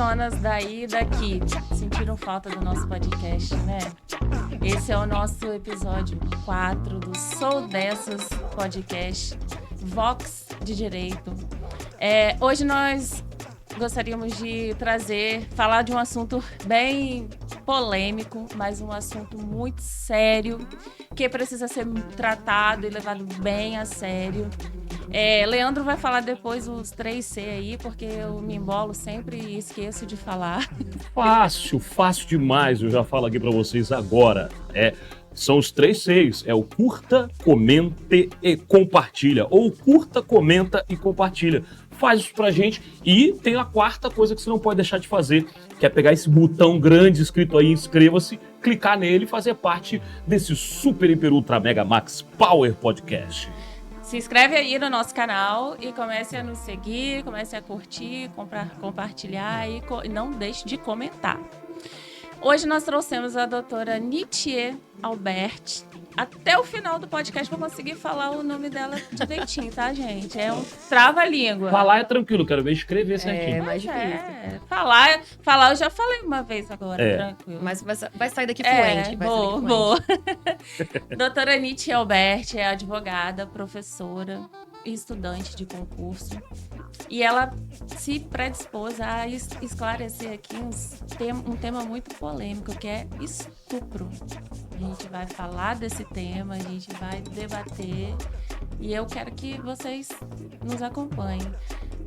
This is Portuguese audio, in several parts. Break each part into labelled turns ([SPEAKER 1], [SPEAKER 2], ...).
[SPEAKER 1] personas daí e daqui sentiram falta do nosso podcast, né? Esse é o nosso episódio 4 do Sou Dessas Podcast, Vox de Direito. Hoje nós gostaríamos de falar de um assunto bem polêmico, mas um assunto muito sério, que precisa ser tratado e levado bem a sério. Leandro vai falar depois os 3C aí, porque eu me embolo sempre e esqueço de falar.
[SPEAKER 2] Fácil demais, eu já falo aqui pra vocês agora. São os 3Cs, o curta, comente e compartilha, ou curta, comenta e compartilha. Faz isso pra gente. E tem a quarta coisa que você não pode deixar de fazer, que é pegar esse botão grande escrito aí, inscreva-se, clicar nele e fazer parte desse super, hiper, ultra, mega, max power podcast.
[SPEAKER 1] Se inscreve aí no nosso canal e comece a nos seguir, comece a curtir, compartilhar e não deixe de comentar. Hoje nós trouxemos a doutora Nitier Albert. Até o final do podcast vou conseguir falar o nome dela direitinho, tá, gente? É um trava-língua.
[SPEAKER 2] Falar é tranquilo, quero ver escrever certinho.
[SPEAKER 3] É mais difícil.
[SPEAKER 1] Falar eu já falei uma vez agora, tranquilo.
[SPEAKER 3] Mas vai sair daqui fluente.
[SPEAKER 1] Boa. Doutora Nitier Albert é advogada, professora e estudante de concurso. E ela se predispôs a esclarecer aqui um tema muito polêmico, que é estupro. A gente vai falar desse tema, a gente vai debater, e eu quero que vocês nos acompanhem.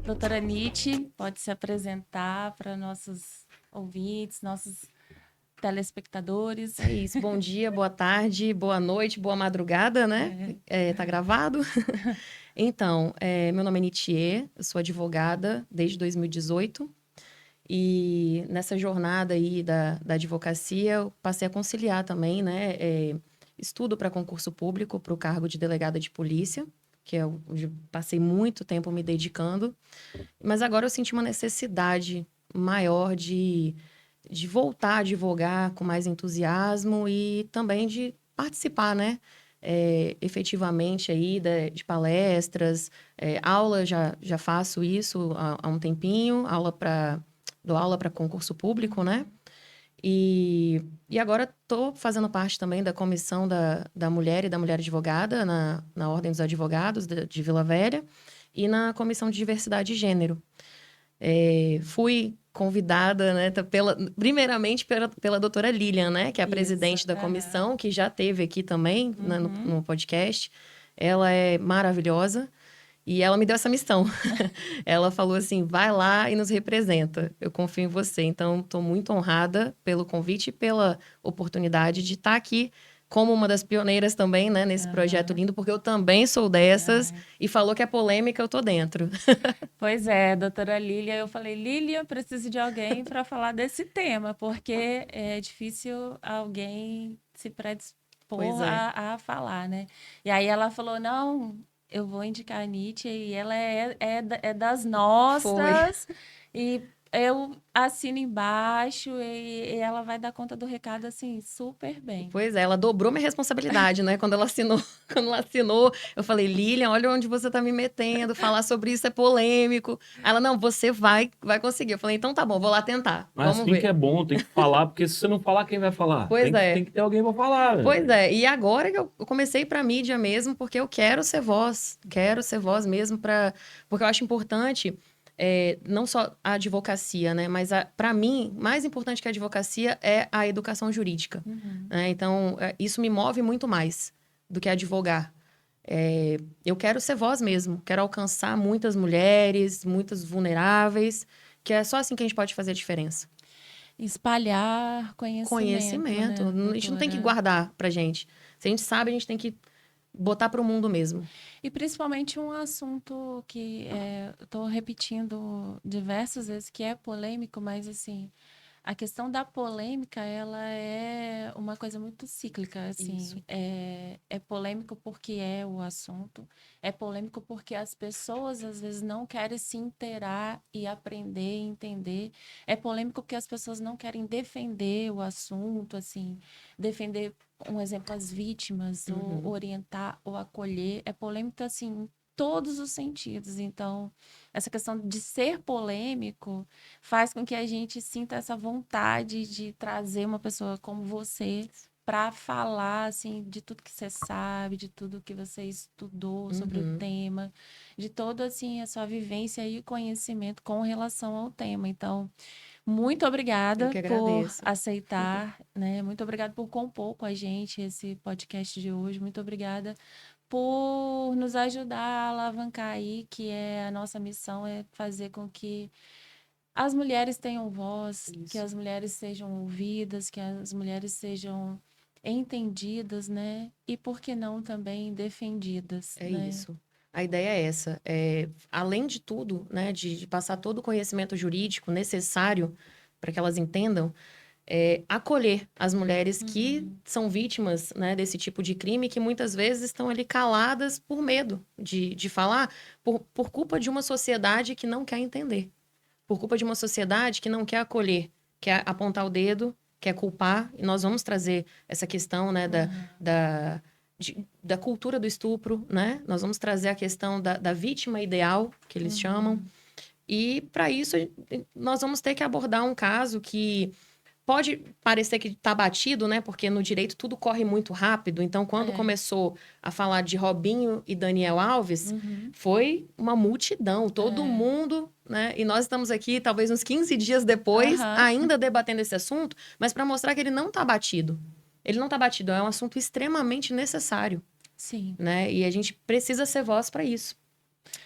[SPEAKER 1] Doutora Nitier, pode se apresentar para nossos ouvintes, nossos telespectadores.
[SPEAKER 3] É isso, bom dia, boa tarde, boa noite, boa madrugada, né? Tá gravado? Então, meu nome é Nitier, eu sou advogada desde 2018 e nessa jornada aí da advocacia eu passei a conciliar também, né? Estudo para concurso público para o cargo de delegada de polícia, que é onde passei muito tempo me dedicando, mas agora eu senti uma necessidade maior de voltar a advogar com mais entusiasmo e também de participar, né? Efetivamente aí de palestras, aula, já faço isso há um tempinho, dou aula para concurso público, né? E agora estou fazendo parte também da comissão da mulher e da mulher advogada na Ordem dos Advogados de Vila Velha e na comissão de diversidade de gênero. Fui convidada, né, primeiramente pela doutora Lilian, né, que é a presidente da comissão, que já esteve aqui também né, no podcast. Ela é maravilhosa e ela me deu essa missão. Ela falou assim, vai lá e nos representa. Eu confio em você. Então, estou muito honrada pelo convite e pela oportunidade de estar aqui como uma das pioneiras também, né, nesse projeto lindo, porque eu também sou dessas, e falou que é polêmica, eu tô dentro.
[SPEAKER 1] Pois é, doutora Lilian, eu falei, Lilian, preciso de alguém para falar desse tema, porque é difícil alguém se predispor a falar, né? E aí ela falou, não, eu vou indicar a Nitier, e ela é das nossas, e eu assino embaixo e ela vai dar conta do recado, assim, super bem.
[SPEAKER 3] Pois é, ela dobrou minha responsabilidade, né? Quando ela assinou, eu falei, Lilian, olha onde você tá me metendo, falar sobre isso é polêmico. Ela, não, você vai conseguir. Eu falei, então tá bom, vou lá tentar.
[SPEAKER 2] Mas
[SPEAKER 3] vamos
[SPEAKER 2] assim
[SPEAKER 3] ver.
[SPEAKER 2] que é bom, tem que falar, porque se você não falar, quem vai falar? Tem que ter alguém pra falar.
[SPEAKER 3] Pois é, e agora que eu comecei pra mídia mesmo, porque eu quero ser voz mesmo, porque eu acho importante... não só a advocacia, né? Mas, para mim, mais importante que a advocacia é a educação jurídica. Né? Então, isso me move muito mais do que advogar. Eu quero ser voz mesmo. Quero alcançar muitas mulheres, muitas vulneráveis, que é só assim que a gente pode fazer a diferença.
[SPEAKER 1] Espalhar conhecimento.
[SPEAKER 3] Né, a gente não tem que guardar pra gente. Se a gente sabe, a gente tem que botar para o mundo mesmo.
[SPEAKER 1] E principalmente um assunto que eu tô repetindo diversas vezes, que é polêmico, mas assim, a questão da polêmica, ela é uma coisa muito cíclica, assim. É polêmico porque é o assunto, é polêmico porque as pessoas, às vezes, não querem se inteirar e aprender e entender. É polêmico porque as pessoas não querem defender o assunto, assim, defender, um exemplo, as vítimas, ou orientar, ou acolher. É polêmico, assim, todos os sentidos. Então, essa questão de ser polêmico faz com que a gente sinta essa vontade de trazer uma pessoa como você para falar assim de tudo que você sabe, de tudo que você estudou sobre o tema, de toda assim a sua vivência e conhecimento com relação ao tema. Então, muito obrigada por aceitar, né? Muito obrigada por compor com a gente esse podcast de hoje. Muito obrigada por nos ajudar a alavancar aí, que é a nossa missão, é fazer com que as mulheres tenham voz, que as mulheres sejam ouvidas, que as mulheres sejam entendidas, né? E por que não também defendidas, né?
[SPEAKER 3] Isso. A ideia é essa. Além de tudo, né, de passar todo o conhecimento jurídico necessário para que elas entendam, acolher as mulheres que são vítimas, né, desse tipo de crime, que muitas vezes estão ali caladas por medo de falar, por culpa de uma sociedade que não quer entender, por culpa de uma sociedade que não quer acolher, quer apontar o dedo, quer culpar. E nós vamos trazer essa questão, né, da cultura do estupro, né? Nós vamos trazer a questão da vítima ideal, que eles chamam. E, para isso, nós vamos ter que abordar um caso que pode parecer que está batido, né? Porque no direito tudo corre muito rápido. Então, quando começou a falar de Robinho e Daniel Alves, foi uma multidão, todo mundo, né? E nós estamos aqui, talvez uns 15 dias depois, ainda debatendo esse assunto, mas para mostrar que ele não está batido. Ele não está batido, é um assunto extremamente necessário.
[SPEAKER 1] Sim.
[SPEAKER 3] Né? E a gente precisa ser voz para isso.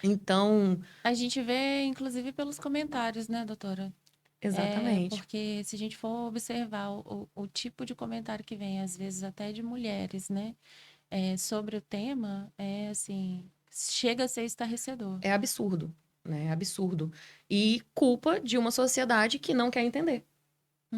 [SPEAKER 3] Então...
[SPEAKER 1] A gente vê, inclusive, pelos comentários, né, doutora?
[SPEAKER 3] Exatamente.
[SPEAKER 1] Porque se a gente for observar o tipo de comentário que vem, às vezes até de mulheres, né? Sobre o tema, assim, chega a ser estarrecedor.
[SPEAKER 3] É absurdo, né? É absurdo. E culpa de uma sociedade que não quer entender.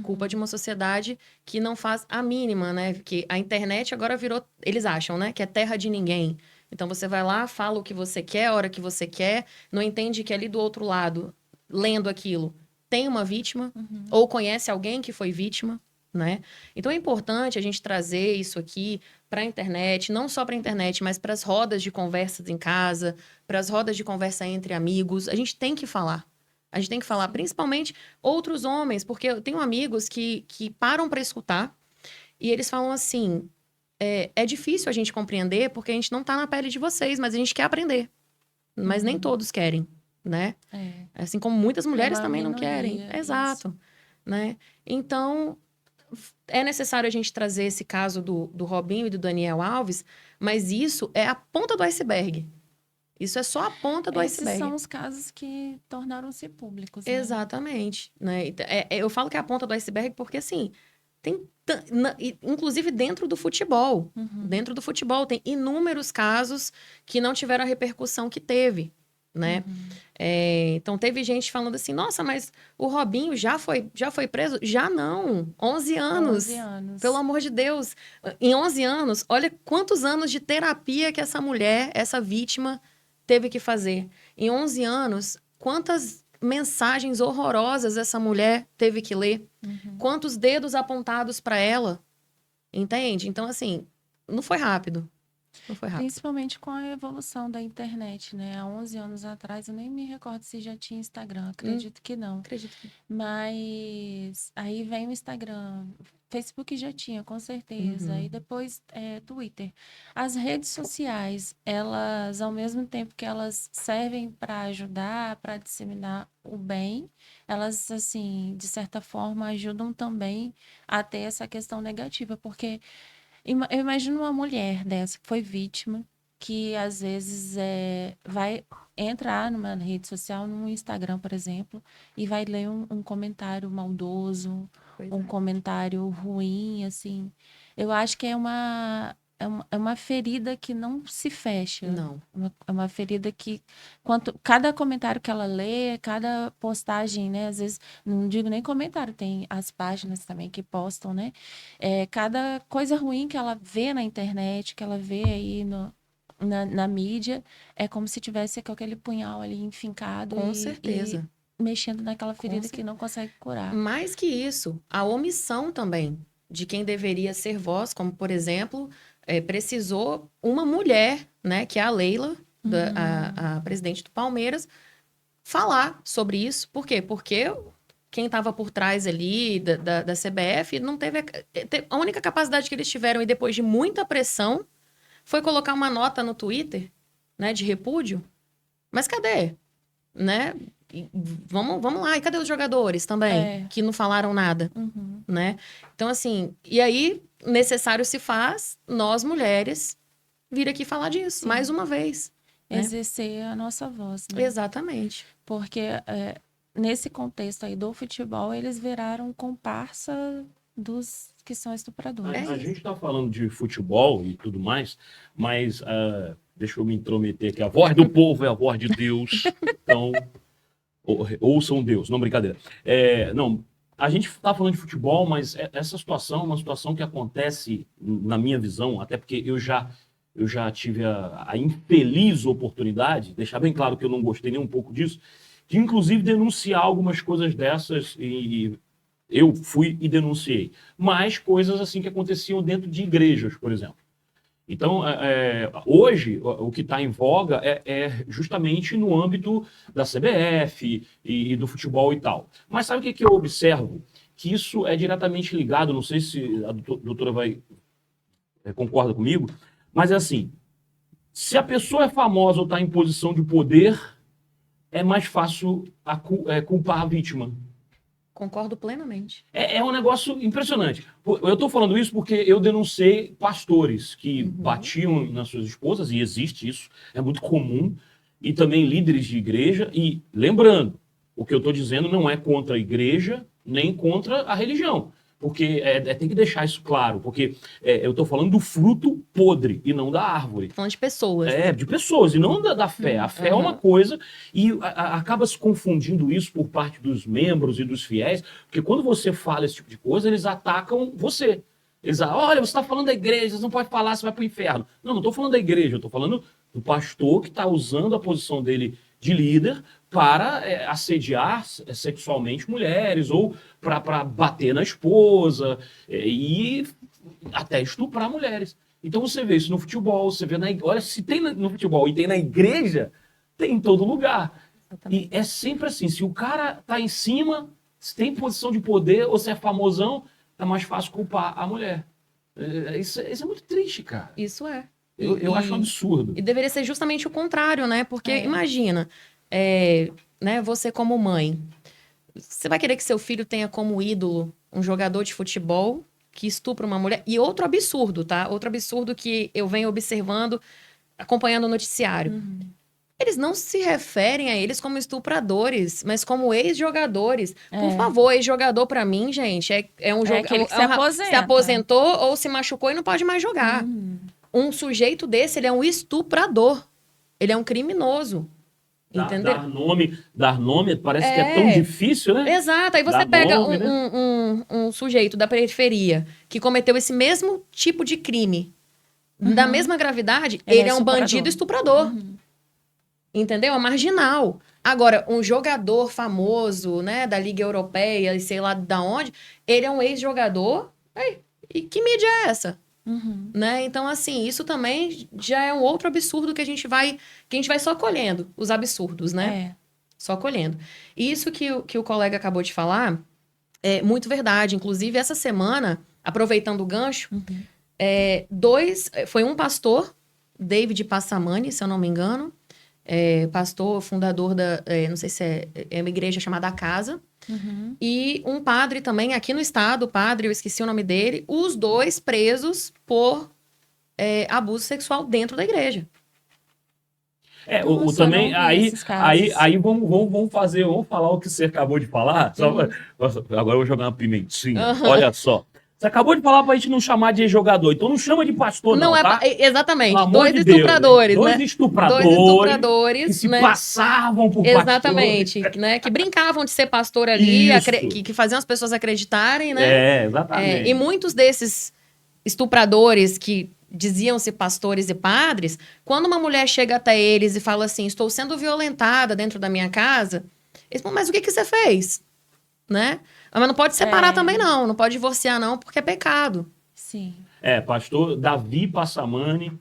[SPEAKER 3] Culpa de uma sociedade que não faz a mínima, né? Que a internet agora virou... Eles acham, né? Que é terra de ninguém. Então, você vai lá, fala o que você quer, a hora que você quer, não entende que ali do outro lado, lendo aquilo, tem uma vítima, ou conhece alguém que foi vítima, né? Então, é importante a gente trazer isso aqui para a internet, não só para a internet, mas para as rodas de conversas em casa, para as rodas de conversa entre amigos. A gente tem que falar. A gente tem que falar, principalmente outros homens, porque eu tenho amigos que param para escutar e eles falam assim, é difícil a gente compreender porque a gente não tá na pele de vocês, mas a gente quer aprender. Mas nem todos querem, né? Assim como muitas mulheres também não querem. Exato. Né? Então, é necessário a gente trazer esse caso do Robinho e do Daniel Alves, mas isso é a ponta do iceberg. Isso é só a ponta do iceberg.
[SPEAKER 1] Esses são os casos que tornaram-se públicos, né?
[SPEAKER 3] Exatamente. Né? Eu falo que é a ponta do iceberg porque, assim, inclusive dentro do futebol. Dentro do futebol tem inúmeros casos que não tiveram a repercussão que teve, né? Então, teve gente falando assim, nossa, mas o Robinho já foi preso? Já não. 11 anos.
[SPEAKER 1] 11 anos.
[SPEAKER 3] Pelo amor de Deus. Em 11 anos, olha quantos anos de terapia que essa mulher, essa vítima, teve que fazer. Em 11 anos, quantas mensagens horrorosas essa mulher teve que ler. Quantos dedos apontados para ela. Entende? Então, assim, não foi rápido. Não foi rápido.
[SPEAKER 1] Principalmente com a evolução da internet, né? Há 11 anos atrás, eu nem me recordo se já tinha Instagram. Acredito que não.
[SPEAKER 3] Acredito que...
[SPEAKER 1] Mas aí vem o Instagram. Facebook já tinha, com certeza. E depois Twitter. As redes sociais, elas, ao mesmo tempo que elas servem para ajudar, para disseminar o bem, elas, assim, de certa forma, ajudam também a ter essa questão negativa. Porque eu imagino uma mulher dessa que foi vítima, que às vezes vai entrar numa rede social, no Instagram, por exemplo, e vai ler um comentário maldoso, comentário ruim, assim. Eu acho que é uma ferida que não se fecha.
[SPEAKER 3] Não.
[SPEAKER 1] É uma ferida que, cada comentário que ela lê, cada postagem, né? Às vezes, não digo nem comentário, tem as páginas também que postam, né? Cada coisa ruim que ela vê na internet, que ela vê aí na mídia, é como se tivesse com aquele punhal ali enfincado.
[SPEAKER 3] Com certeza.
[SPEAKER 1] E mexendo naquela ferida que não consegue curar.
[SPEAKER 3] Mais que isso, a omissão também de quem deveria ser voz, como, por exemplo, precisou uma mulher, né, que é a Leila, a presidente do Palmeiras, falar sobre isso. Por quê? Porque quem estava por trás ali da CBF não teve... A única capacidade que eles tiveram, e depois de muita pressão, foi colocar uma nota no Twitter, né, de repúdio. Mas cadê? Né? Vamos lá. E cadê os jogadores também? Que não falaram nada, né? Então, assim... E aí, necessário se faz, nós, mulheres, vir aqui falar disso, mais uma vez.
[SPEAKER 1] Exercer a nossa voz, né?
[SPEAKER 3] Exatamente.
[SPEAKER 1] Porque nesse contexto aí do futebol, eles viraram comparsa dos que são estupradores.
[SPEAKER 2] A gente está falando de futebol e tudo mais, mas deixa eu me intrometer aqui. A voz do povo é a voz de Deus. Então, ouçam Deus. Não, brincadeira. Não, a gente está falando de futebol, mas essa situação é uma situação que acontece, na minha visão, até porque eu já tive a infeliz oportunidade, deixar bem claro que eu não gostei nem um pouco disso, de inclusive denunciar algumas coisas dessas e eu fui e denunciei. Mas coisas assim que aconteciam dentro de igrejas, por exemplo. Então, hoje, o que está em voga é justamente no âmbito da CBF e do futebol e tal. Mas sabe o que eu observo? Que isso é diretamente ligado, não sei se a doutora concorda comigo, mas é assim, se a pessoa é famosa ou está em posição de poder, é mais fácil culpar a vítima.
[SPEAKER 3] Concordo plenamente.
[SPEAKER 2] É um negócio impressionante. Eu estou falando isso porque eu denunciei pastores que batiam nas suas esposas, e existe isso, é muito comum, e também líderes de igreja. E lembrando, o que eu estou dizendo não é contra a igreja, nem contra a religião. Porque tem que deixar isso claro, porque eu estou falando do fruto podre e não da árvore.
[SPEAKER 3] Falando de pessoas.
[SPEAKER 2] De pessoas, e não da fé. A fé é uma coisa, e acaba se confundindo isso por parte dos membros e dos fiéis, porque quando você fala esse tipo de coisa, eles atacam você. Eles falam, olha, você está falando da igreja, você não pode falar, você vai para o inferno. Não estou falando da igreja, eu estou falando do pastor que está usando a posição dele de líder para assediar sexualmente mulheres ou para bater na esposa e até estuprar mulheres. Então você vê isso no futebol, você vê olha, se tem no futebol e tem na igreja, tem em todo lugar. Exatamente. E é sempre assim, se o cara tá em cima, se tem posição de poder ou se é famosão, é mais fácil culpar a mulher. Isso é muito triste, cara.
[SPEAKER 3] Isso é.
[SPEAKER 2] Eu acho um absurdo.
[SPEAKER 3] E deveria ser justamente o contrário, né? Porque imagina, né, você como mãe, você vai querer que seu filho tenha como ídolo um jogador de futebol que estupra uma mulher? E outro absurdo, tá? Outro absurdo que eu venho observando, acompanhando o noticiário. Eles não se referem a eles como estupradores, mas como ex-jogadores. Por favor, ex-jogador pra mim, gente, é um jogador que se aposentou ou se machucou e não pode mais jogar. Um sujeito desse, ele é um estuprador. Ele é um criminoso. Entendeu?
[SPEAKER 2] Dar nome parece que é tão difícil, né?
[SPEAKER 3] Exato. Aí você pega um sujeito da periferia que cometeu esse mesmo tipo de crime, da mesma gravidade, ele é um bandido estuprador. Entendeu? É marginal. Agora, um jogador famoso, né, da Liga Europeia e sei lá da onde, ele é um ex-jogador. E que mídia é essa? Né? Então, assim, isso também já é um outro absurdo que a gente vai só colhendo, os absurdos, né? Só colhendo. E isso que o colega acabou de falar é muito verdade. Inclusive, essa semana, aproveitando o gancho, foi um pastor, David Passamani, se eu não me engano, pastor, fundador não sei se é uma igreja chamada A Casa, e um padre também, aqui no estado, o padre, eu esqueci o nome dele, os dois presos por abuso sexual dentro da igreja.
[SPEAKER 2] Nossa, também, aí vamos falar o que você acabou de falar. Agora eu vou jogar uma pimentinha. Olha só. Você acabou de falar pra gente não chamar de jogador, então não chama de pastor, não, tá?
[SPEAKER 3] Exatamente. Dois estupradores,
[SPEAKER 2] Deus,
[SPEAKER 3] né?
[SPEAKER 2] Dois estupradores que se
[SPEAKER 3] né?
[SPEAKER 2] passavam por
[SPEAKER 3] exatamente, né? Que brincavam de ser pastor ali, que faziam as pessoas acreditarem, né?
[SPEAKER 2] Exatamente.
[SPEAKER 3] E muitos desses estupradores que diziam ser pastores e padres, quando uma mulher chega até eles e fala assim, estou sendo violentada dentro da minha casa, eles falam, mas o que você fez? Né? Mas não pode separar também, não pode divorciar, não, porque é pecado.
[SPEAKER 1] Sim.
[SPEAKER 2] Pastor Davi Passamani,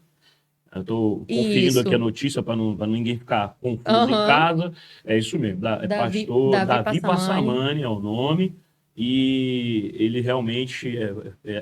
[SPEAKER 2] Eu estou conferindo
[SPEAKER 3] Isso.
[SPEAKER 2] aqui a notícia para ninguém ficar confuso em
[SPEAKER 3] Aham.
[SPEAKER 2] casa. É isso mesmo. É
[SPEAKER 3] Davi-
[SPEAKER 2] pastor
[SPEAKER 3] Davi
[SPEAKER 2] Davi Passamani é o nome. E ele realmente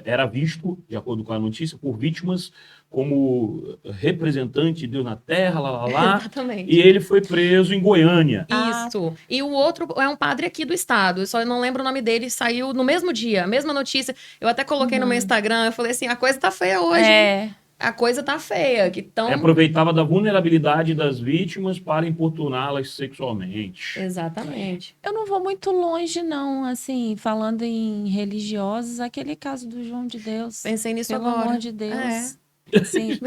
[SPEAKER 2] era visto, de acordo com a notícia, por vítimas como representante de Deus na terra, lá, lá, lá.
[SPEAKER 3] Exatamente.
[SPEAKER 2] E ele foi preso em Goiânia.
[SPEAKER 3] Isso. E o outro é um padre aqui do estado. Eu só não lembro o nome dele. Saiu no mesmo dia, a mesma notícia. Eu até coloquei no meu Instagram. Eu falei assim: a coisa tá feia hoje. Hein?
[SPEAKER 1] É,
[SPEAKER 3] A coisa tá feia. Que tão...
[SPEAKER 2] Aproveitava da vulnerabilidade das vítimas para importuná-las sexualmente.
[SPEAKER 3] Exatamente.
[SPEAKER 1] eu não vou muito longe, não, assim, falando em religiosos, aquele caso do João de Deus.
[SPEAKER 3] Pensei nisso
[SPEAKER 1] Pelo
[SPEAKER 3] agora.
[SPEAKER 1] amor de Deus.
[SPEAKER 3] É.
[SPEAKER 1] Sim.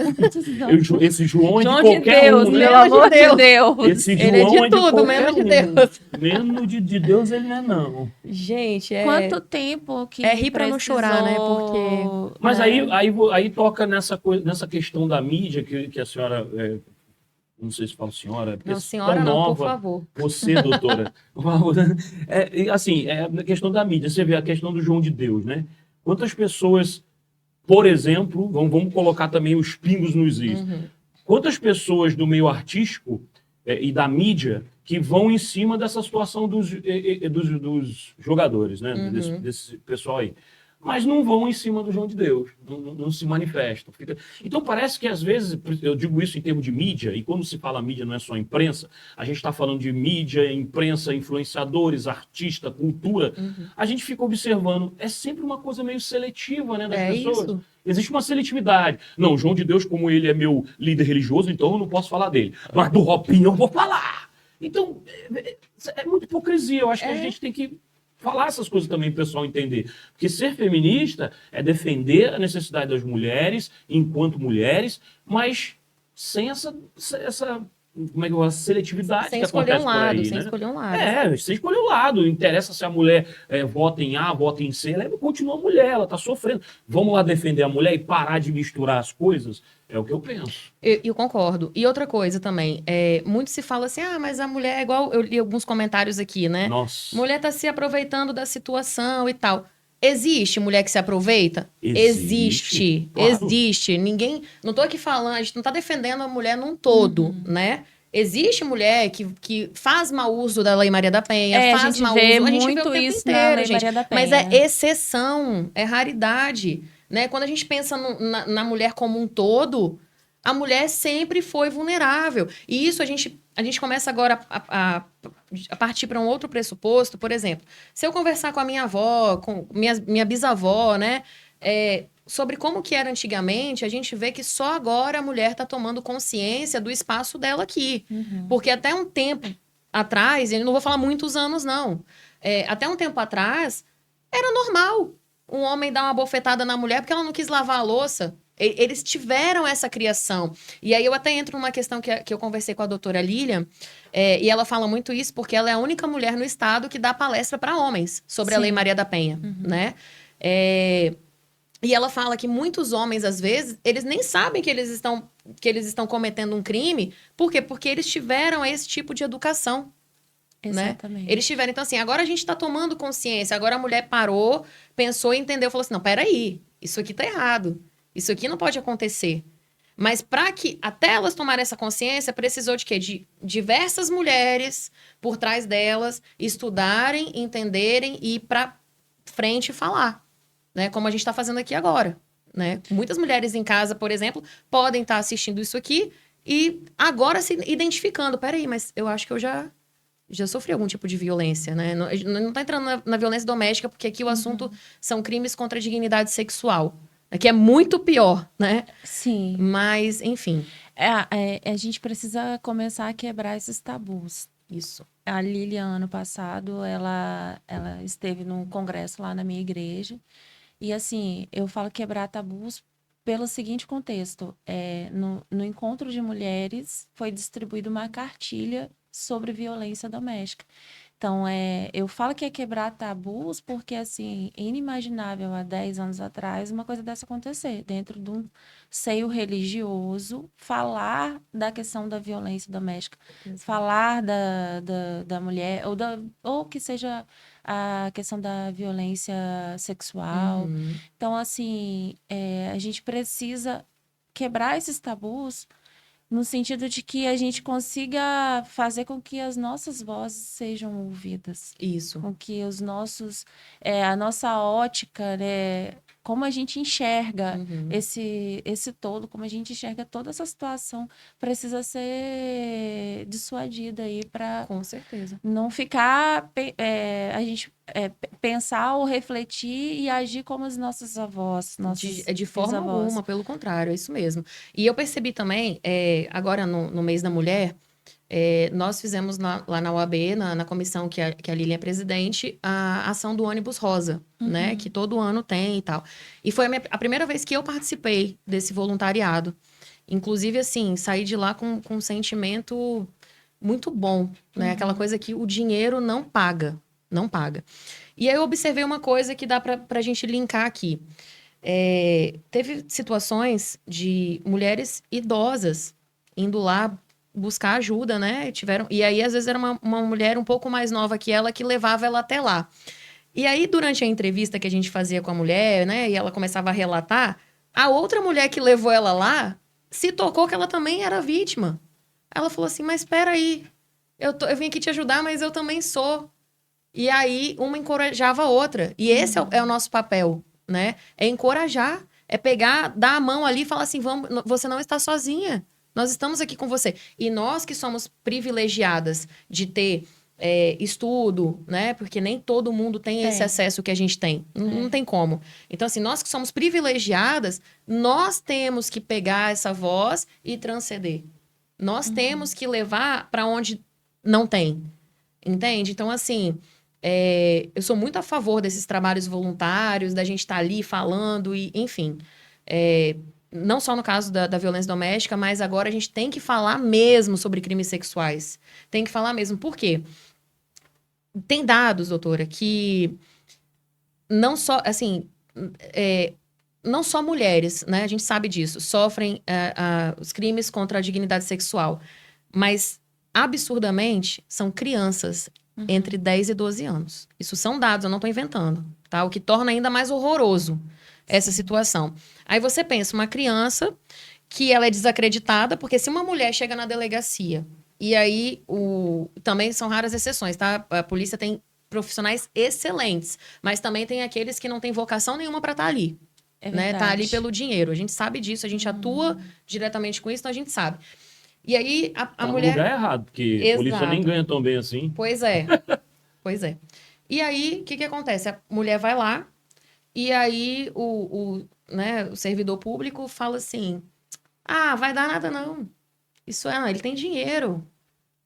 [SPEAKER 2] Esse João é de
[SPEAKER 1] João de
[SPEAKER 2] qualquer
[SPEAKER 1] Deus,
[SPEAKER 2] um, né?
[SPEAKER 1] pelo
[SPEAKER 3] Menos de
[SPEAKER 1] amor de
[SPEAKER 3] Deus.
[SPEAKER 1] Deus.
[SPEAKER 2] Esse
[SPEAKER 3] Ele é
[SPEAKER 2] João
[SPEAKER 3] de tudo,
[SPEAKER 2] qualquer
[SPEAKER 3] menos de
[SPEAKER 2] um.
[SPEAKER 3] Deus.
[SPEAKER 2] Menos de Deus ele não é, não.
[SPEAKER 3] Gente,
[SPEAKER 1] Quanto tempo que
[SPEAKER 3] É rir pra não chorar, né?
[SPEAKER 1] precisou,
[SPEAKER 2] Mas
[SPEAKER 1] né?
[SPEAKER 2] aí toca nessa questão da mídia que a senhora, não sei se fala senhora, porque
[SPEAKER 3] Não,
[SPEAKER 2] é
[SPEAKER 3] senhora,
[SPEAKER 2] tão
[SPEAKER 3] não, por
[SPEAKER 2] nova.
[SPEAKER 3] favor.
[SPEAKER 2] Você, doutora. E assim, é a questão da mídia. Você vê a questão do João de Deus, né? Quantas pessoas, por exemplo, vamos colocar também os pingos nos is. Quantas pessoas do meio artístico e da mídia que vão em cima dessa situação dos jogadores, né? Desse pessoal aí. Mas não vão em cima do João de Deus, não se manifestam. Então parece que às vezes, eu digo isso em termos de mídia, e quando se fala mídia não é só imprensa, a gente está falando de mídia, imprensa, influenciadores, artista, cultura, a gente fica observando, é sempre uma coisa meio seletiva, né, das
[SPEAKER 3] É
[SPEAKER 2] pessoas.
[SPEAKER 3] isso.
[SPEAKER 2] Existe uma seletividade. Não, João de Deus, como ele é meu líder religioso, então eu não posso falar dele. Mas do Robinho eu vou falar. Então, é muita hipocrisia. Eu acho que a gente tem que falar essas coisas também para o pessoal entender. Porque ser feminista é defender a necessidade das mulheres enquanto mulheres, mas sem essa como é que eu falo, seletividade
[SPEAKER 3] Sem
[SPEAKER 2] que
[SPEAKER 3] escolher
[SPEAKER 2] acontece
[SPEAKER 3] um
[SPEAKER 2] por
[SPEAKER 3] lado,
[SPEAKER 2] aí,
[SPEAKER 3] sem
[SPEAKER 2] né?
[SPEAKER 3] escolher um lado.
[SPEAKER 2] Você escolhe o lado. Não interessa se a mulher vota em A, vota em C. Ela continua mulher, ela está sofrendo. Vamos lá defender a mulher e parar de misturar as coisas? É o que eu penso.
[SPEAKER 3] Eu concordo. E outra coisa também, muito se fala assim, mas a mulher é igual, eu li alguns comentários aqui, né?
[SPEAKER 2] Nossa.
[SPEAKER 3] Mulher tá se aproveitando da situação e tal. Existe mulher que se aproveita?
[SPEAKER 2] Existe, claro.
[SPEAKER 3] Existe. Ninguém, não tô aqui falando, a gente não tá defendendo a mulher num todo, né? Existe mulher que faz mau uso da Lei Maria da Penha,
[SPEAKER 1] a
[SPEAKER 3] faz
[SPEAKER 1] gente
[SPEAKER 3] mau
[SPEAKER 1] vê
[SPEAKER 3] uso, a gente vê o
[SPEAKER 1] muito
[SPEAKER 3] tempo
[SPEAKER 1] isso na
[SPEAKER 3] inteiro,
[SPEAKER 1] Lei
[SPEAKER 3] gente.
[SPEAKER 1] Maria da Penha.
[SPEAKER 3] Mas é exceção, é raridade, né? Quando a gente pensa na mulher como um todo, a mulher sempre foi vulnerável. E isso a gente começa agora a partir para um outro pressuposto. Por exemplo, se eu conversar com a minha avó, com minha bisavó, né? Sobre como que era antigamente, a gente vê que só agora a mulher está tomando consciência do espaço dela aqui. Porque até um tempo atrás, eu não vou falar muitos anos, não. Até um tempo atrás, era normal um homem dar uma bofetada na mulher porque ela não quis lavar a louça. Eles tiveram essa criação. E aí eu até entro numa questão que eu conversei com a doutora Lilian, e ela fala muito isso porque ela é a única mulher no estado que dá palestra para homens sobre a Lei Maria da Penha, né? E ela fala que muitos homens, às vezes, eles nem sabem que eles estão cometendo um crime. Por quê? Porque eles tiveram esse tipo de educação.
[SPEAKER 1] Exatamente.
[SPEAKER 3] Né? Eles tiveram. Então, assim, agora a gente está tomando consciência. Agora a mulher parou, pensou, entendeu, falou assim: não, peraí, isso aqui tá errado. Isso aqui não pode acontecer. Mas para que até elas tomarem essa consciência, precisou de quê? De diversas mulheres por trás delas estudarem, entenderem e ir para frente e falar. Né? Como a gente está fazendo aqui agora. Né? Muitas mulheres em casa, por exemplo, podem estar assistindo isso aqui e agora se identificando. Peraí, mas eu acho que eu já sofri algum tipo de violência, né? Não está entrando na violência doméstica, porque aqui o assunto são crimes contra a dignidade sexual. Que é muito pior, né?
[SPEAKER 1] Sim.
[SPEAKER 3] Mas, enfim.
[SPEAKER 1] A gente precisa começar a quebrar esses tabus.
[SPEAKER 3] Isso.
[SPEAKER 1] A Lilian, ano passado, ela esteve num congresso lá na minha igreja. E, assim, eu falo quebrar tabus pelo seguinte contexto. No encontro de mulheres, foi distribuída uma cartilha sobre violência doméstica. Então, eu falo que é quebrar tabus porque, assim, é inimaginável há 10 anos atrás uma coisa dessa acontecer. Dentro de um seio religioso, falar da questão da violência doméstica, falar da mulher, ou que seja a questão da violência sexual. Então, assim, a gente precisa quebrar esses tabus no sentido de que a gente consiga fazer com que as nossas vozes sejam ouvidas,
[SPEAKER 3] Isso.
[SPEAKER 1] com que os nossos, a nossa ótica, né, como a gente enxerga
[SPEAKER 3] Uhum.
[SPEAKER 1] esse todo, como a gente enxerga toda essa situação, precisa ser dissuadida aí para
[SPEAKER 3] Com certeza.
[SPEAKER 1] não ficar, a gente pensar ou refletir e agir como os nossos avós, nossos
[SPEAKER 3] De forma
[SPEAKER 1] bisavós.
[SPEAKER 3] alguma, pelo contrário, é isso mesmo. E eu percebi também, agora no mês da mulher, nós fizemos lá na UAB, na comissão que a Lilian é presidente, a ação do ônibus rosa, né? Que todo ano tem e tal. E foi a primeira vez que eu participei desse voluntariado. Inclusive, assim, saí de lá com um sentimento muito bom, né? Aquela coisa que o dinheiro não paga, não paga. E aí eu observei uma coisa que dá pra gente linkar aqui. Teve situações de mulheres idosas indo lá buscar ajuda, né? E aí, às vezes, era uma mulher um pouco mais nova que ela que levava ela até lá. E aí, durante a entrevista que a gente fazia com a mulher, né? E ela começava a relatar, a outra mulher que levou ela lá se tocou que ela também era vítima. Ela falou assim, mas espera aí, eu vim aqui te ajudar, mas eu também sou. E aí, uma encorajava a outra. E esse é o nosso papel, né? É encorajar, é pegar, dar a mão ali e falar assim, vamos, você não está sozinha. Nós estamos aqui com você. E nós que somos privilegiadas de ter estudo, né? Porque nem todo mundo tem esse acesso que a gente tem. Não tem como. Então, assim, nós que somos privilegiadas, nós temos que pegar essa voz e transcender. Nós temos que levar para onde não tem. Entende? Então, assim, eu sou muito a favor desses trabalhos voluntários, da gente estar ali falando, e, enfim. Não só no caso da violência doméstica, mas agora a gente tem que falar mesmo sobre crimes sexuais. Tem que falar mesmo. Por quê? Tem dados, doutora, que não só, assim, não só mulheres, né? A gente sabe disso, sofrem os crimes contra a dignidade sexual. Mas, absurdamente, são crianças entre 10 e 12 anos. Isso são dados, eu não estou inventando, tá? O que torna ainda mais horroroso essa situação. Aí você pensa, uma criança que ela é desacreditada, porque se uma mulher chega na delegacia, e aí também são raras exceções, tá? A polícia tem profissionais excelentes, mas também tem aqueles que não têm vocação nenhuma para estar ali. Né? Tá ali pelo dinheiro. A gente sabe disso, a gente atua diretamente com isso, então a gente sabe. E aí, a mulher...
[SPEAKER 2] no lugar errado, porque a polícia nem ganha tão bem assim.
[SPEAKER 3] Pois é. Pois é. E aí, o que acontece? A mulher vai lá, e aí né, o servidor público fala assim, vai dar nada não. Isso ele tem dinheiro.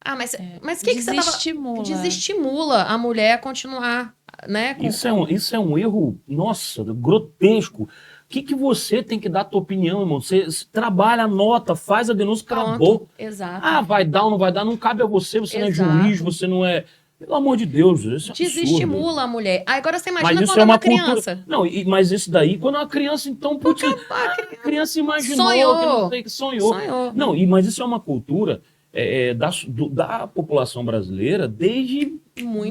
[SPEAKER 3] Mas o que você tava... Desestimula a mulher a continuar, né?
[SPEAKER 2] Isso é um erro, nossa, grotesco. O que você tem que dar a tua opinião, irmão? Você trabalha, anota, faz a denúncia, acabou.
[SPEAKER 3] Exato.
[SPEAKER 2] Vai dar ou não vai dar, não cabe a você, você não é juiz, você não é... Pelo amor de Deus, isso é
[SPEAKER 3] desestimula
[SPEAKER 2] absurdo.
[SPEAKER 3] A mulher. Agora você imagina
[SPEAKER 2] mas
[SPEAKER 3] quando é uma criança.
[SPEAKER 2] Cultura... Não, mas isso daí, quando é uma criança, então, putz, a criança imaginou que não tem, sonhou. Não, mas isso é uma cultura da população brasileira desde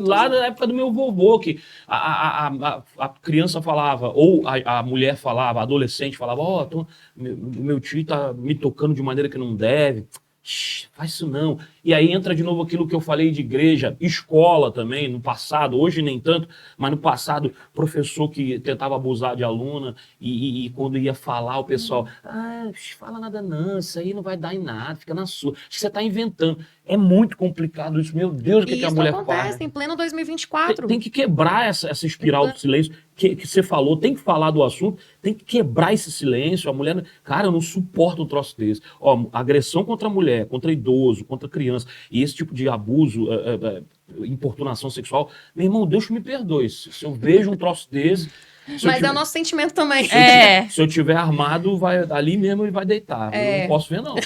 [SPEAKER 2] lá da época do meu vovô, que a criança falava, ou a mulher falava, a adolescente falava, meu tio tá me tocando de maneira que não deve. Faz isso não. E aí entra de novo aquilo que eu falei de igreja, escola também, no passado, hoje nem tanto, mas no passado, professor que tentava abusar de aluna e quando ia falar, o pessoal, fala nada não, isso aí não vai dar em nada, fica na sua. Acho que você está inventando. É muito complicado isso, meu Deus, o que a mulher faz?
[SPEAKER 3] Isso acontece em pleno 2024.
[SPEAKER 2] Tem que quebrar essa espiral do silêncio que você falou, tem que falar do assunto, tem que quebrar esse silêncio. A mulher, cara, eu não suporto um troço desse. Agressão contra a mulher, contra idoso, contra criança, e esse tipo de abuso, importunação sexual, meu irmão, Deus me perdoe. Se eu vejo um troço desse...
[SPEAKER 3] Mas é o nosso sentimento também.
[SPEAKER 2] Se eu tiver armado, vai ali mesmo e vai deitar. Eu não posso ver, não.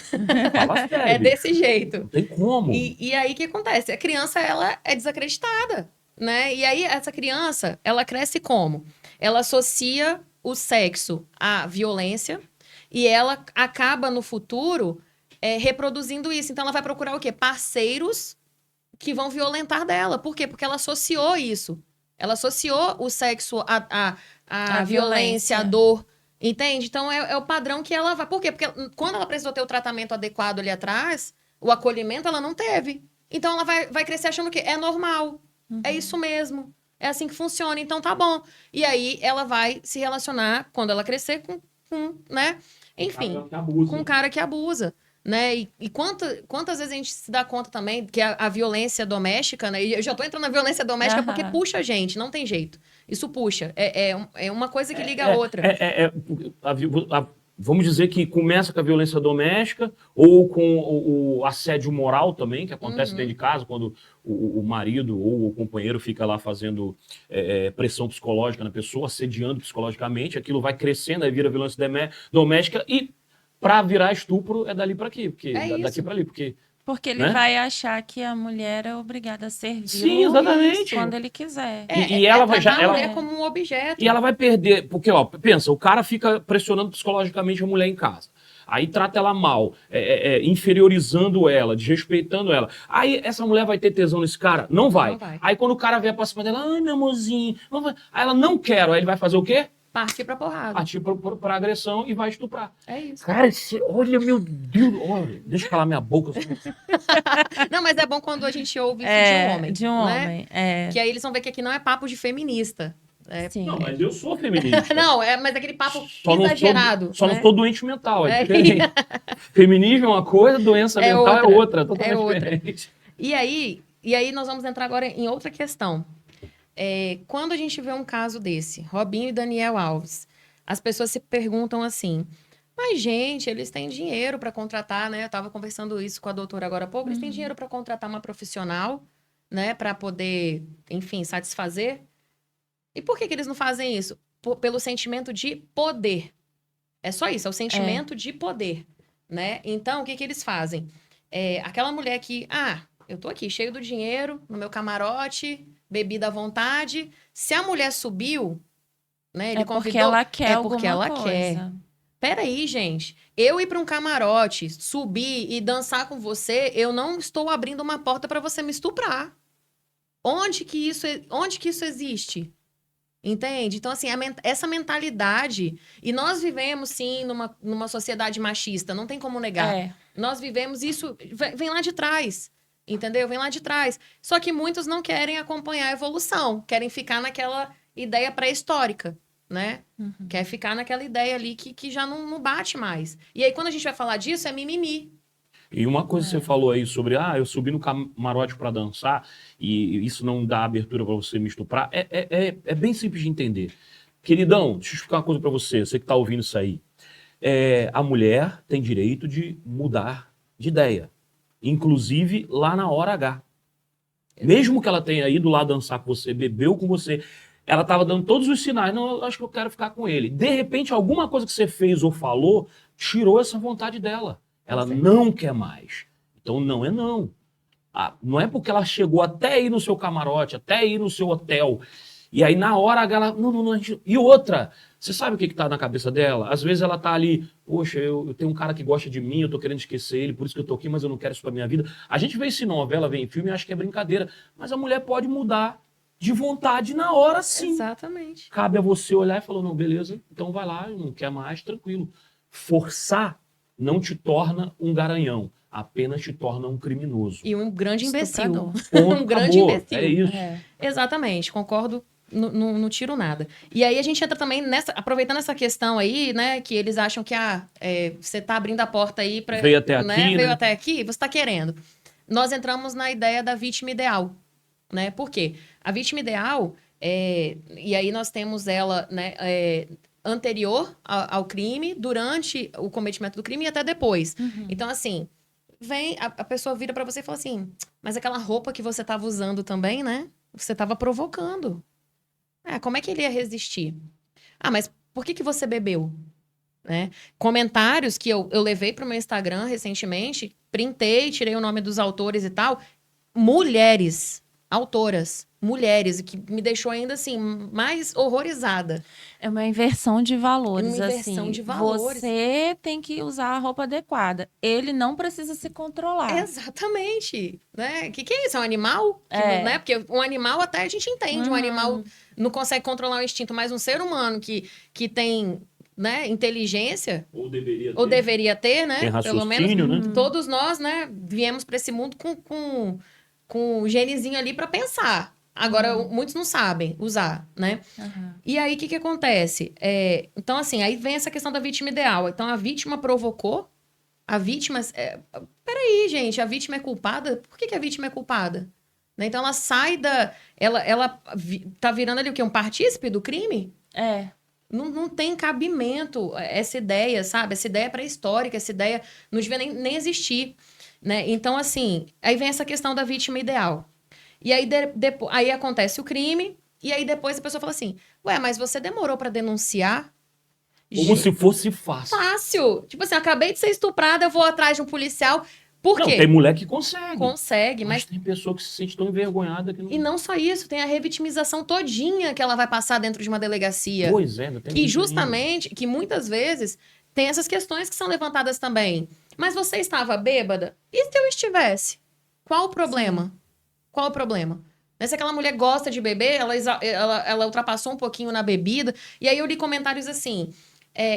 [SPEAKER 2] Fala sério.
[SPEAKER 3] É desse jeito.
[SPEAKER 2] Não tem como.
[SPEAKER 3] E aí, o que acontece? A criança, ela é desacreditada, né? E aí, essa criança, ela cresce como? Ela associa o sexo à violência e ela acaba, no futuro, reproduzindo isso. Então, ela vai procurar o quê? Parceiros que vão violentar dela. Por quê? Porque ela associou isso. Ela associou o sexo à violência, à dor. Entende? Então, é o padrão que ela vai... Por quê? Porque quando ela precisou ter o tratamento adequado ali atrás, o acolhimento ela não teve. Então, ela vai crescer achando que é normal. É isso mesmo. É assim que funciona. Então, tá bom. E aí, ela vai se relacionar, quando ela crescer, né? Enfim, com um cara que abusa. Né? E quantas vezes a gente se dá conta também que a violência doméstica, né? E eu já tô entrando na violência doméstica porque puxa a gente, não tem jeito. Isso puxa. É uma coisa que liga a outra.
[SPEAKER 2] Vamos dizer que começa com a violência doméstica ou com o assédio moral também, que acontece dentro de casa, quando o marido ou o companheiro fica lá fazendo pressão psicológica na pessoa, assediando psicologicamente, aquilo vai crescendo, aí vira violência doméstica e pra virar estupro é dali pra aqui, porque daqui pra ali,
[SPEAKER 1] porque ele vai achar que a mulher é obrigada a servir.
[SPEAKER 2] Sim, exatamente.
[SPEAKER 1] Quando ele quiser.
[SPEAKER 2] E ela vai já
[SPEAKER 3] a mulher como um objeto.
[SPEAKER 2] E ela vai perder, porque ó, pensa, o cara fica pressionando psicologicamente a mulher em casa. Aí trata ela mal, inferiorizando ela, desrespeitando ela. Aí essa mulher vai ter tesão nesse cara? Não vai. Aí quando o cara vier pra cima dela, ai meu amorzinho, não vai. Aí ela não quer, aí ele vai fazer o quê?
[SPEAKER 3] Partir pra porrada.
[SPEAKER 2] Partir pra agressão e vai estuprar.
[SPEAKER 3] É isso.
[SPEAKER 2] Cara, olha, meu Deus, olha, deixa eu calar minha boca.
[SPEAKER 3] Não, mas é bom quando a gente ouve isso de um homem.
[SPEAKER 1] De um homem,
[SPEAKER 3] Que aí eles vão ver que aqui não é papo de feminista.
[SPEAKER 1] Sim.
[SPEAKER 2] Não, mas eu sou feminista.
[SPEAKER 3] Não, mas aquele papo exagerado.
[SPEAKER 2] Não sou doente mental, é diferente. Feminismo é uma coisa, doença mental é outra, totalmente diferente.
[SPEAKER 3] E aí nós vamos entrar agora em outra questão. Quando a gente vê um caso desse, Robinho e Daniel Alves, as pessoas se perguntam assim, mas gente, eles têm dinheiro para contratar, né? Eu estava conversando isso com a doutora agora há pouco, eles têm dinheiro para contratar uma profissional, né? Para poder, enfim, satisfazer. E por que eles não fazem isso? Pelo sentimento de poder. É só isso, é o sentimento de poder, né? Então, o que eles fazem? Aquela mulher que, eu tô aqui cheio do dinheiro, no meu camarote, bebida à vontade. Se a mulher subiu, né? Ele convidou,
[SPEAKER 1] porque ela quer
[SPEAKER 3] porque ela quer. Peraí, gente. Eu ir para um camarote, subir e dançar com você, eu não estou abrindo uma porta para você me estuprar. Onde que isso existe? Entende? Então, assim, essa mentalidade... E nós vivemos, sim, numa sociedade machista, não tem como negar. Nós vivemos isso... Vem lá de trás. Entendeu? Vem lá de trás. Só que muitos não querem acompanhar a evolução. Querem ficar naquela ideia pré-histórica, né? Quer ficar naquela ideia ali que já não bate mais. E aí, quando a gente vai falar disso, é mimimi.
[SPEAKER 2] E uma coisa que você falou aí sobre, eu subi no camarote para dançar e isso não dá abertura para você me estuprar, é bem simples de entender. Queridão, deixa eu explicar uma coisa para você que tá ouvindo isso aí. A mulher tem direito de mudar de ideia. Inclusive lá na hora H. Mesmo que ela tenha ido lá dançar com você, bebeu com você, ela estava dando todos os sinais, não, eu acho que eu quero ficar com ele. De repente, alguma coisa que você fez ou falou, tirou essa vontade dela. Ela não quer mais. Então não é não. Não é porque ela chegou até aí no seu camarote, até aí no seu hotel, e aí na hora H ela... Não, e outra... Você sabe o que está na cabeça dela? Às vezes ela está ali, poxa, eu tenho um cara que gosta de mim, eu tô querendo esquecer ele, por isso que eu tô aqui, mas eu não quero isso pra minha vida. A gente vê isso em novela, vê em filme e acha que é brincadeira. Mas a mulher pode mudar de vontade na hora, sim.
[SPEAKER 3] Exatamente.
[SPEAKER 2] Cabe a você olhar e falar, não, beleza, então vai lá, não quer mais, tranquilo. Forçar não te torna um garanhão, apenas te torna um criminoso.
[SPEAKER 3] E um grande imbecil.
[SPEAKER 2] Um grande imbecil. É isso.
[SPEAKER 3] Exatamente, concordo. Não tiro nada. E aí a gente entra também aproveitando essa questão aí, né, que eles acham que você tá abrindo a porta aí para
[SPEAKER 2] veio até aqui, né?
[SPEAKER 3] Veio até aqui, você tá querendo. Nós entramos na ideia da vítima ideal, né? Por quê? A vítima ideal, e aí nós temos ela, né, anterior ao crime, durante o cometimento do crime e até depois. Então, assim, a pessoa vira para você e fala assim, mas aquela roupa que você tava usando também, né? Você tava provocando. Como é que ele ia resistir? Mas por que você bebeu? Né? Comentários que eu levei para o meu Instagram recentemente, printei, tirei o nome dos autores e tal. Mulheres, autoras, mulheres, que me deixou ainda assim, mais horrorizada.
[SPEAKER 1] É uma inversão de valores,
[SPEAKER 3] uma inversão
[SPEAKER 1] assim.
[SPEAKER 3] De valores.
[SPEAKER 1] Você tem que usar a roupa adequada. Ele não precisa se controlar.
[SPEAKER 3] Exatamente. Né? Que é isso? É um animal? Né? Porque um animal até a gente entende. Um animal não consegue controlar o instinto, mas um ser humano que tem né, inteligência,
[SPEAKER 2] Ou deveria ter.
[SPEAKER 3] ou deveria ter, né?
[SPEAKER 2] Tem
[SPEAKER 3] Pelo
[SPEAKER 2] raciocínio,
[SPEAKER 3] menos
[SPEAKER 2] né?
[SPEAKER 3] todos nós, né, viemos para esse mundo com o genezinho ali para pensar. Agora, muitos não sabem usar, né?
[SPEAKER 1] Aham.
[SPEAKER 3] E aí, o que acontece? Então, assim, aí vem essa questão da vítima ideal. Então, a vítima provocou, a vítima... peraí, gente, a vítima é culpada? Por que a vítima é culpada? Né? Então, ela sai da... Ela tá virando ali o quê? Um partícipe do crime?
[SPEAKER 1] É.
[SPEAKER 3] Não tem cabimento essa ideia, sabe? Essa ideia pré-histórica, essa ideia não devia nem existir, né? Então, assim, aí vem essa questão da vítima ideal. E aí, aí acontece o crime, e aí depois a pessoa fala assim, ué, mas você demorou pra denunciar?
[SPEAKER 2] Como se fosse fácil.
[SPEAKER 3] Fácil! Tipo assim, acabei de ser estuprada, eu vou atrás de um policial. Por
[SPEAKER 2] Não,
[SPEAKER 3] quê?
[SPEAKER 2] tem mulher que consegue.
[SPEAKER 3] Consegue,
[SPEAKER 2] Mas
[SPEAKER 3] mas...
[SPEAKER 2] tem pessoa que se sente tão envergonhada que não...
[SPEAKER 3] E não só isso, tem a revitimização todinha que ela vai passar dentro de uma delegacia.
[SPEAKER 2] Pois é, ainda tem
[SPEAKER 3] Que
[SPEAKER 2] muito
[SPEAKER 3] justamente, que muitas vezes tem essas questões que são levantadas também. Mas você estava bêbada? E se eu estivesse? Qual o problema? Qual o problema? Se aquela mulher gosta de beber, ela ultrapassou um pouquinho na bebida. E aí eu li comentários assim,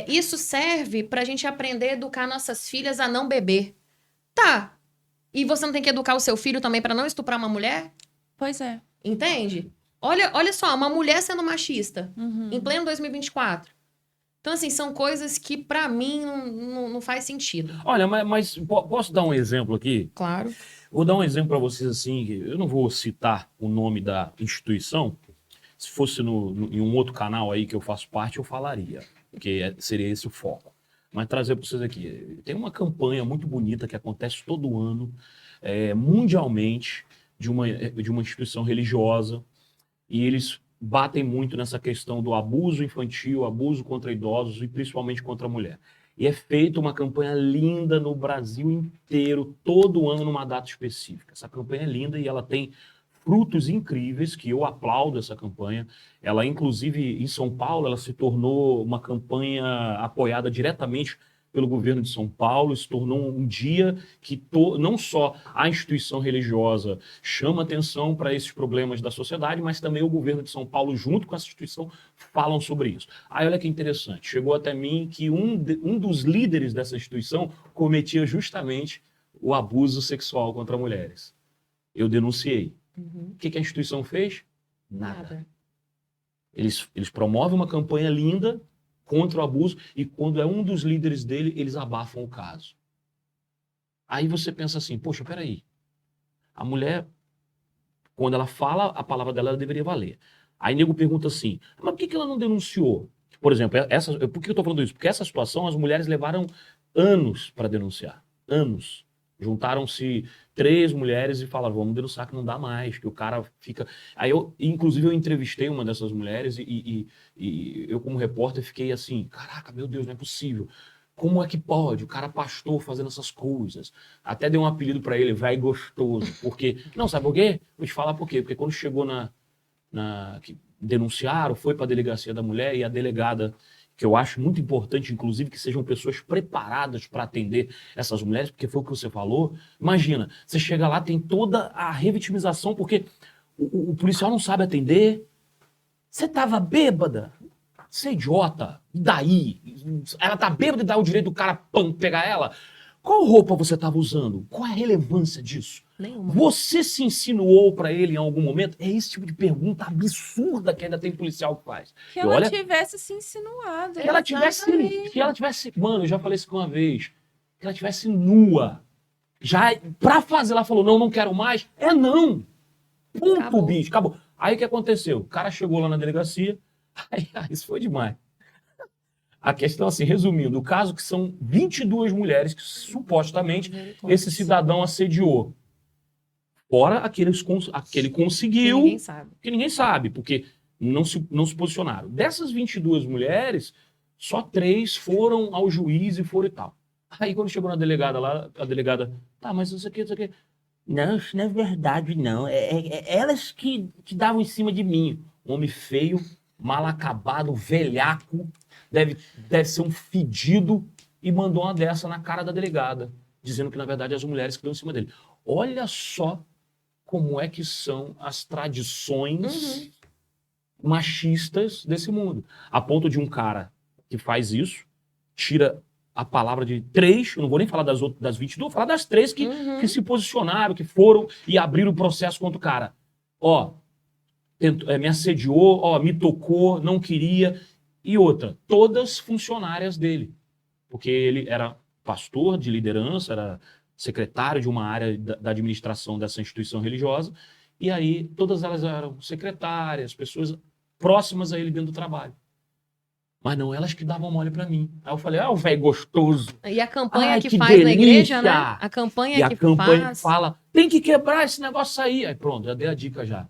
[SPEAKER 3] isso serve pra gente aprender a educar nossas filhas a não beber. Tá. E você não tem que educar o seu filho também pra não estuprar uma mulher?
[SPEAKER 1] Pois é.
[SPEAKER 3] Entende? Olha só, uma mulher sendo machista em pleno 2024. Então, assim, são coisas que, pra mim, não faz sentido.
[SPEAKER 2] Olha, mas posso dar um exemplo aqui?
[SPEAKER 3] Claro.
[SPEAKER 2] Vou dar um exemplo para vocês assim, eu não vou citar o nome da instituição, se fosse em um outro canal aí que eu faço parte, eu falaria, porque seria esse o foco. Mas trazer para vocês aqui, tem uma campanha muito bonita que acontece todo ano, mundialmente, de uma instituição religiosa, e eles batem muito nessa questão do abuso infantil, abuso contra idosos e principalmente contra a mulher. E é feita uma campanha linda no Brasil inteiro, todo ano numa data específica. Essa campanha é linda e ela tem frutos incríveis, que eu aplaudo essa campanha. Ela, inclusive, em São Paulo, ela se tornou uma campanha apoiada diretamente pelo governo de São Paulo, se tornou um dia que não só a instituição religiosa chama atenção para esses problemas da sociedade, mas também o governo de São Paulo, junto com essa instituição, falam sobre isso. Aí olha que interessante, chegou até mim que um dos líderes dessa instituição cometia justamente o abuso sexual contra mulheres. Eu denunciei. O que a instituição fez? Nada. Eles promovem uma campanha linda contra o abuso, e quando é um dos líderes dele, eles abafam o caso. Aí você pensa assim, poxa, peraí, a mulher, quando ela fala, a palavra dela deveria valer. Aí o nego pergunta assim, mas por que ela não denunciou? Por exemplo, por que eu estou falando isso? Porque essa situação, as mulheres levaram anos para denunciar, anos. Juntaram-se 3 mulheres e falaram, vamos denunciar que não dá mais, que o cara fica... Aí inclusive eu entrevistei uma dessas mulheres e eu como repórter fiquei assim, caraca, meu Deus, não é possível. Como é que pode? O cara pastor fazendo essas coisas. Até dei um apelido para ele, velho gostoso. Porque... Não, sabe por quê? Vou te falar por quê. Porque quando chegou que denunciaram, foi para a delegacia da mulher e a delegada... que eu acho muito importante, inclusive, que sejam pessoas preparadas para atender essas mulheres, porque foi o que você falou. Imagina, você chega lá, tem toda a revitimização, porque o policial não sabe atender. Você estava bêbada? Você é idiota? E daí? Ela tá bêbada e dá o direito do cara pegar ela? Qual roupa você estava usando? Qual é a relevância disso?
[SPEAKER 3] Nenhuma.
[SPEAKER 2] Você se insinuou para ele em algum momento? É esse tipo de pergunta absurda que ainda tem policial que faz.
[SPEAKER 1] Que ela tivesse se insinuado.
[SPEAKER 2] Que ela tivesse... Mano, eu já falei isso uma vez. Que ela tivesse nua. Já, pra fazer, ela falou, não quero mais. Não. Ponto,
[SPEAKER 3] Acabou.
[SPEAKER 2] bicho, acabou. Aí o que aconteceu? O cara chegou lá na delegacia. Aí, isso foi demais. A questão, assim, resumindo, o caso que são 22 mulheres que supostamente esse cidadão assediou. Fora aquele conseguiu...
[SPEAKER 3] Que ninguém sabe.
[SPEAKER 2] Porque não se posicionaram. Dessas 22 mulheres, só 3 foram ao juiz e foram e tal. Aí quando chegou na delegada lá, a delegada, tá, mas isso aqui. Não, isso não é verdade, não. Elas que davam em cima de mim. Homem feio, mal acabado, velhaco, deve ser um fedido, e mandou uma dessa na cara da delegada, dizendo que, na verdade, as mulheres que dão em cima dele. Olha só como é que são as tradições machistas desse mundo. A ponto de um cara que faz isso, tira a palavra de 3, eu não vou nem falar das outras, das 22, vou falar das 3 que se posicionaram, que foram e abriram o processo contra o cara. Ó, me assediou, ó, me tocou, não queria. E outra, todas funcionárias dele. Porque ele era pastor de liderança, era secretário de uma área da administração dessa instituição religiosa. E aí, todas elas eram secretárias, pessoas próximas a ele dentro do trabalho. Mas não elas que davam mole pra mim. Aí eu falei, o velho gostoso.
[SPEAKER 3] E a campanha
[SPEAKER 2] Ai,
[SPEAKER 3] que
[SPEAKER 2] que
[SPEAKER 3] faz
[SPEAKER 2] delícia.
[SPEAKER 3] na igreja, né? A campanha
[SPEAKER 2] E a
[SPEAKER 3] que
[SPEAKER 2] campanha
[SPEAKER 3] faz...
[SPEAKER 2] fala, tem que quebrar esse negócio aí. Aí pronto, já dei a dica já.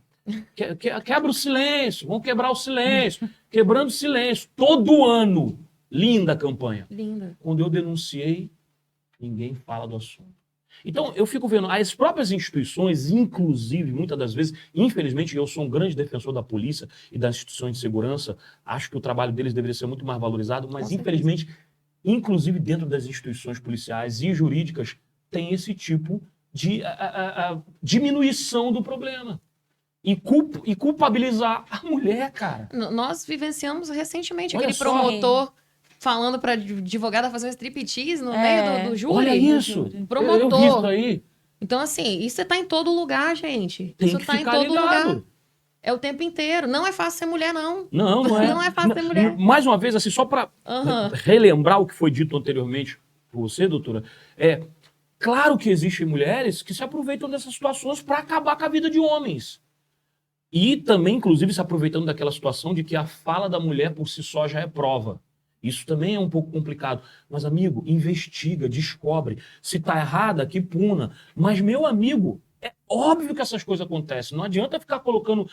[SPEAKER 2] Quebra o silêncio, vamos quebrar o silêncio. Quebrando o silêncio. Todo ano. Linda a campanha.
[SPEAKER 3] Linda.
[SPEAKER 2] Quando eu denunciei, ninguém fala do assunto. Então, eu fico vendo, as próprias instituições, inclusive, muitas das vezes, infelizmente, eu sou um grande defensor da polícia e das instituições de segurança, acho que o trabalho deles deveria ser muito mais valorizado, mas, infelizmente, inclusive dentro das instituições policiais e jurídicas, tem esse tipo de diminuição do problema. E culpabilizar a mulher, cara.
[SPEAKER 3] Nós vivenciamos recentemente
[SPEAKER 2] Olha
[SPEAKER 3] aquele
[SPEAKER 2] só,
[SPEAKER 3] promotor falando pra advogada fazer um striptease no meio do júri.
[SPEAKER 2] Olha isso.
[SPEAKER 3] Promotor.
[SPEAKER 2] Eu vi isso aí.
[SPEAKER 3] Então, assim, isso tá em todo lugar, gente.
[SPEAKER 2] Tem
[SPEAKER 3] isso
[SPEAKER 2] que
[SPEAKER 3] tá em
[SPEAKER 2] ficar
[SPEAKER 3] todo
[SPEAKER 2] ligado.
[SPEAKER 3] lugar. É o tempo inteiro. Não é fácil ser mulher, não.
[SPEAKER 2] Não é.
[SPEAKER 3] Não é fácil ser mulher.
[SPEAKER 2] Mais uma vez, assim, só para relembrar o que foi dito anteriormente por você, doutora, claro que existem mulheres que se aproveitam dessas situações para acabar com a vida de homens. E também, inclusive, se aproveitando daquela situação de que a fala da mulher por si só já é prova. Isso também é um pouco complicado. Mas, amigo, investiga, descobre. Se tá errada, que puna. Mas, meu amigo, é óbvio que essas coisas acontecem. Não adianta ficar colocando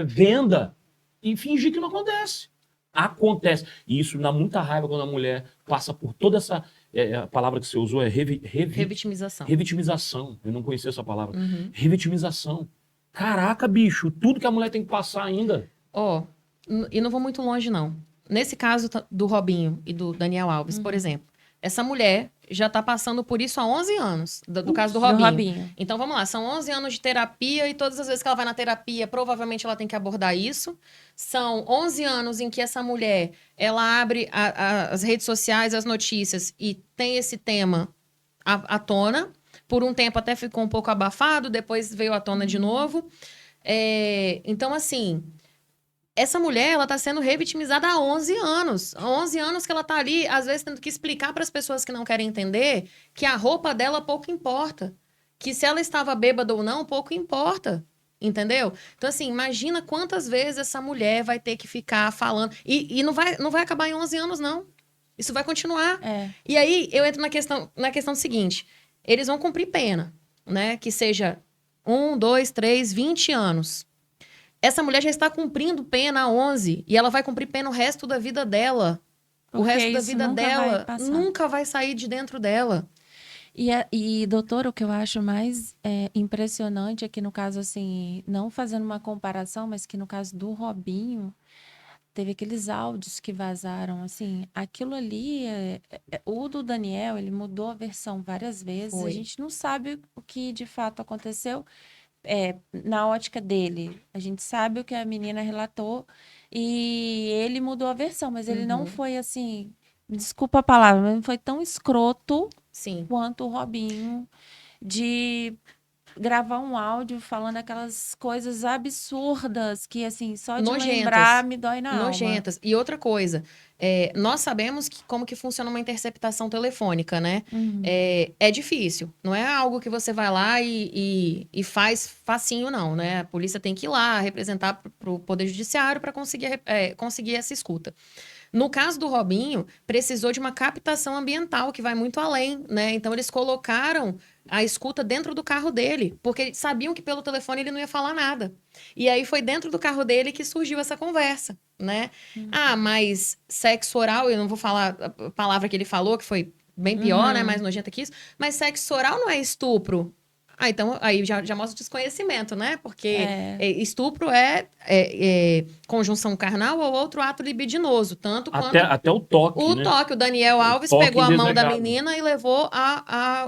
[SPEAKER 2] venda e fingir que não acontece. Acontece. E isso dá muita raiva quando a mulher passa por toda essa... a palavra que você usou é
[SPEAKER 3] revitimização.
[SPEAKER 2] Revitimização. Eu não conhecia essa palavra. Revitimização. Caraca, bicho, tudo que a mulher tem que passar ainda.
[SPEAKER 3] E não vou muito longe, não. Nesse caso do Robinho e do Daniel Alves, por exemplo, essa mulher já tá passando por isso há 11 anos, do caso do Robinho. Então, vamos lá, são 11 anos de terapia e todas as vezes que ela vai na terapia, provavelmente ela tem que abordar isso. São 11 anos em que essa mulher, ela abre as redes sociais, as notícias e tem esse tema à tona. Por um tempo até ficou um pouco abafado, depois veio à tona de novo. Então, assim... Essa mulher, ela tá sendo revitimizada há 11 anos. Há 11 anos que ela tá ali, às vezes, tendo que explicar para as pessoas que não querem entender que a roupa dela pouco importa. Que se ela estava bêbada ou não, pouco importa. Entendeu? Então, assim, imagina quantas vezes essa mulher vai ter que ficar falando. E não vai acabar em 11 anos, não. Isso vai continuar. E aí, eu entro na questão seguinte. Eles vão cumprir pena, né? Que seja 1, 2, 3, 20 anos. Essa mulher já está cumprindo pena há 11 e ela vai cumprir pena o resto da vida dela.
[SPEAKER 1] Porque
[SPEAKER 3] o resto da vida dela
[SPEAKER 1] nunca
[SPEAKER 3] vai sair de dentro dela.
[SPEAKER 1] E doutor, o que eu acho mais impressionante é que no caso, assim, não fazendo uma comparação, mas que no caso do Robinho, teve aqueles áudios que vazaram, assim, aquilo ali, o do Daniel, ele mudou a versão várias vezes, a gente não sabe o que de fato aconteceu. Na ótica dele, a gente sabe o que a menina relatou e ele mudou a versão, mas ele não foi assim, desculpa a palavra, mas não foi tão escroto quanto o Robinho de gravar um áudio falando aquelas coisas absurdas que, assim, só de lembrar me dói na alma.
[SPEAKER 3] Nojentas. E outra coisa, nós sabemos como que funciona uma interceptação telefônica, né? É difícil. Não é algo que você vai lá e faz facinho, não, né? A polícia tem que ir lá representar para o Poder Judiciário para conseguir essa escuta. No caso do Robinho, precisou de uma captação ambiental que vai muito além, né? Então, eles colocaram a escuta dentro do carro dele, porque sabiam que pelo telefone ele não ia falar nada. E aí foi dentro do carro dele que surgiu essa conversa, né? Mas sexo oral, eu não vou falar a palavra que ele falou, que foi bem pior, né? Mais nojenta que isso. Mas sexo oral não é estupro. Então, aí já mostra desconhecimento, né? Porque estupro é conjunção carnal ou outro ato libidinoso, tanto quanto...
[SPEAKER 2] Até o toque,
[SPEAKER 3] O
[SPEAKER 2] né?
[SPEAKER 3] toque. O Daniel Alves pegou a mão da menina e levou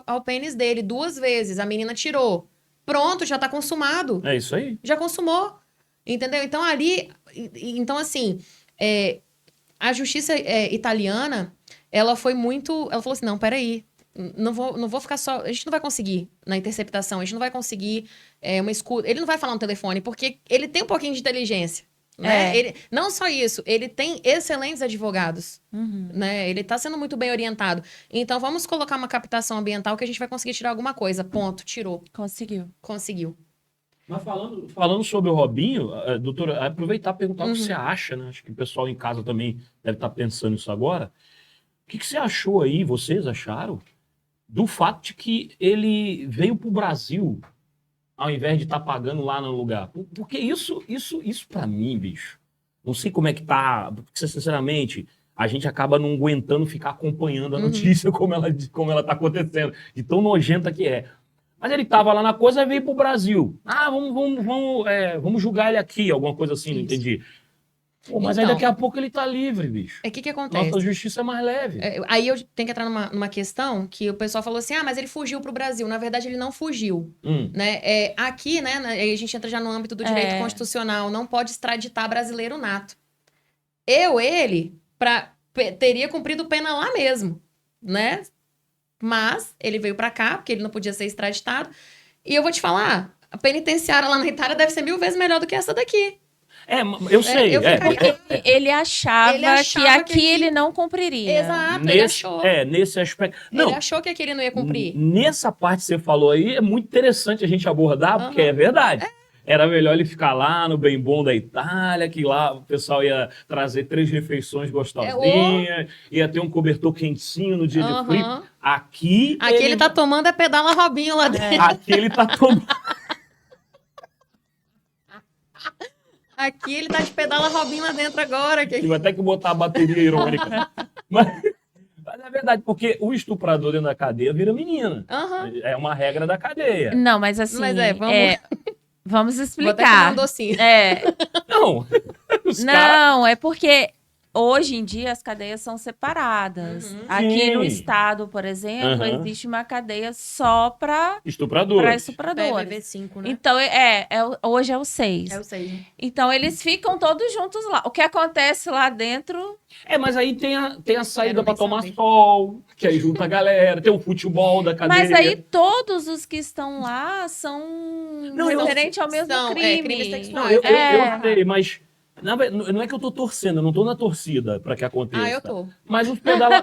[SPEAKER 3] ao pênis dele 2 vezes. A menina tirou. Pronto, já tá consumado.
[SPEAKER 2] É isso aí.
[SPEAKER 3] Já consumou. Entendeu? Então, ali... Então, assim... a justiça italiana, ela foi muito... Ela falou assim, não, peraí, não vou ficar só... A gente não vai conseguir na interceptação, a gente não vai conseguir uma escuta... Ele não vai falar no telefone, porque ele tem um pouquinho de inteligência. Né? Ele, não só isso, ele tem excelentes advogados, né? Ele tá sendo muito bem orientado. Então, vamos colocar uma captação ambiental que a gente vai conseguir tirar alguma coisa. Ponto, tirou. Conseguiu.
[SPEAKER 2] Mas falando sobre o Robinho, doutora, aproveitar e perguntar o que você acha, né? Acho que o pessoal em casa também deve estar pensando isso agora. O que você achou aí, vocês acharam, do fato de que ele veio para o Brasil ao invés de estar pagando lá no lugar? Porque isso para mim, bicho, não sei como é que tá, porque sinceramente, a gente acaba não aguentando ficar acompanhando a notícia como ela tá acontecendo, de tão nojenta que é. Mas ele tava lá na coisa e veio pro Brasil. Ah, vamos julgar ele aqui, alguma coisa assim, não entendi. Pô, mas
[SPEAKER 3] então,
[SPEAKER 2] aí daqui a pouco ele tá livre, bicho.
[SPEAKER 3] O que acontece?
[SPEAKER 2] Nossa justiça é mais leve.
[SPEAKER 3] Aí eu tenho que entrar numa questão que o pessoal falou assim, mas ele fugiu pro Brasil. Na verdade, ele não fugiu. Né? Aqui, né, a gente entra já no âmbito do direito constitucional, não pode extraditar brasileiro nato. Ele, teria cumprido pena lá mesmo, né? Mas ele veio pra cá, porque ele não podia ser extraditado. E eu vou te falar, a penitenciária lá na Itália deve ser 1000 vezes melhor do que essa daqui.
[SPEAKER 2] Eu sei.
[SPEAKER 1] Ele achava que aqui ele não cumpriria.
[SPEAKER 3] Exato, ele achou.
[SPEAKER 2] Nesse aspecto. Não,
[SPEAKER 3] ele achou que aqui ele não ia cumprir.
[SPEAKER 2] Nessa parte que você falou aí, é muito interessante a gente abordar, porque é verdade. Era melhor ele ficar lá no bem bom da Itália, que lá o pessoal ia trazer 3 refeições gostosinhas, ia ter um cobertor quentinho no dia de frio. Aqui
[SPEAKER 3] ele tá tomando pedala Robinho lá dentro.
[SPEAKER 2] Aqui ele tá tomando...
[SPEAKER 3] Aqui ele tá de pedala Robinho lá dentro agora.
[SPEAKER 2] Vai até que botar a bateria irônica. Mas é verdade, porque o estuprador dentro da cadeia vira menina. É uma regra da cadeia.
[SPEAKER 1] Não, mas assim... Vamos explicar.
[SPEAKER 3] Vou até tomar um docinho.
[SPEAKER 1] Não, é porque hoje em dia as cadeias são separadas. Aqui no estado, por exemplo, existe uma cadeia só para estupradores.
[SPEAKER 3] PV5, né?
[SPEAKER 1] Então, hoje é o 6.
[SPEAKER 3] É o 6.
[SPEAKER 1] Então, eles ficam todos juntos lá. O que acontece lá dentro...
[SPEAKER 2] mas aí tem a saída para tomar sol, que aí junta a galera, tem o futebol da cadeia.
[SPEAKER 1] Mas aí todos os que estão lá são referentes ao mesmo crime.
[SPEAKER 3] Crimes sexuais.
[SPEAKER 2] Eu sei, mas não é que eu tô torcendo, eu não tô na torcida para que aconteça.
[SPEAKER 3] Eu tô.
[SPEAKER 2] Mas os pedala...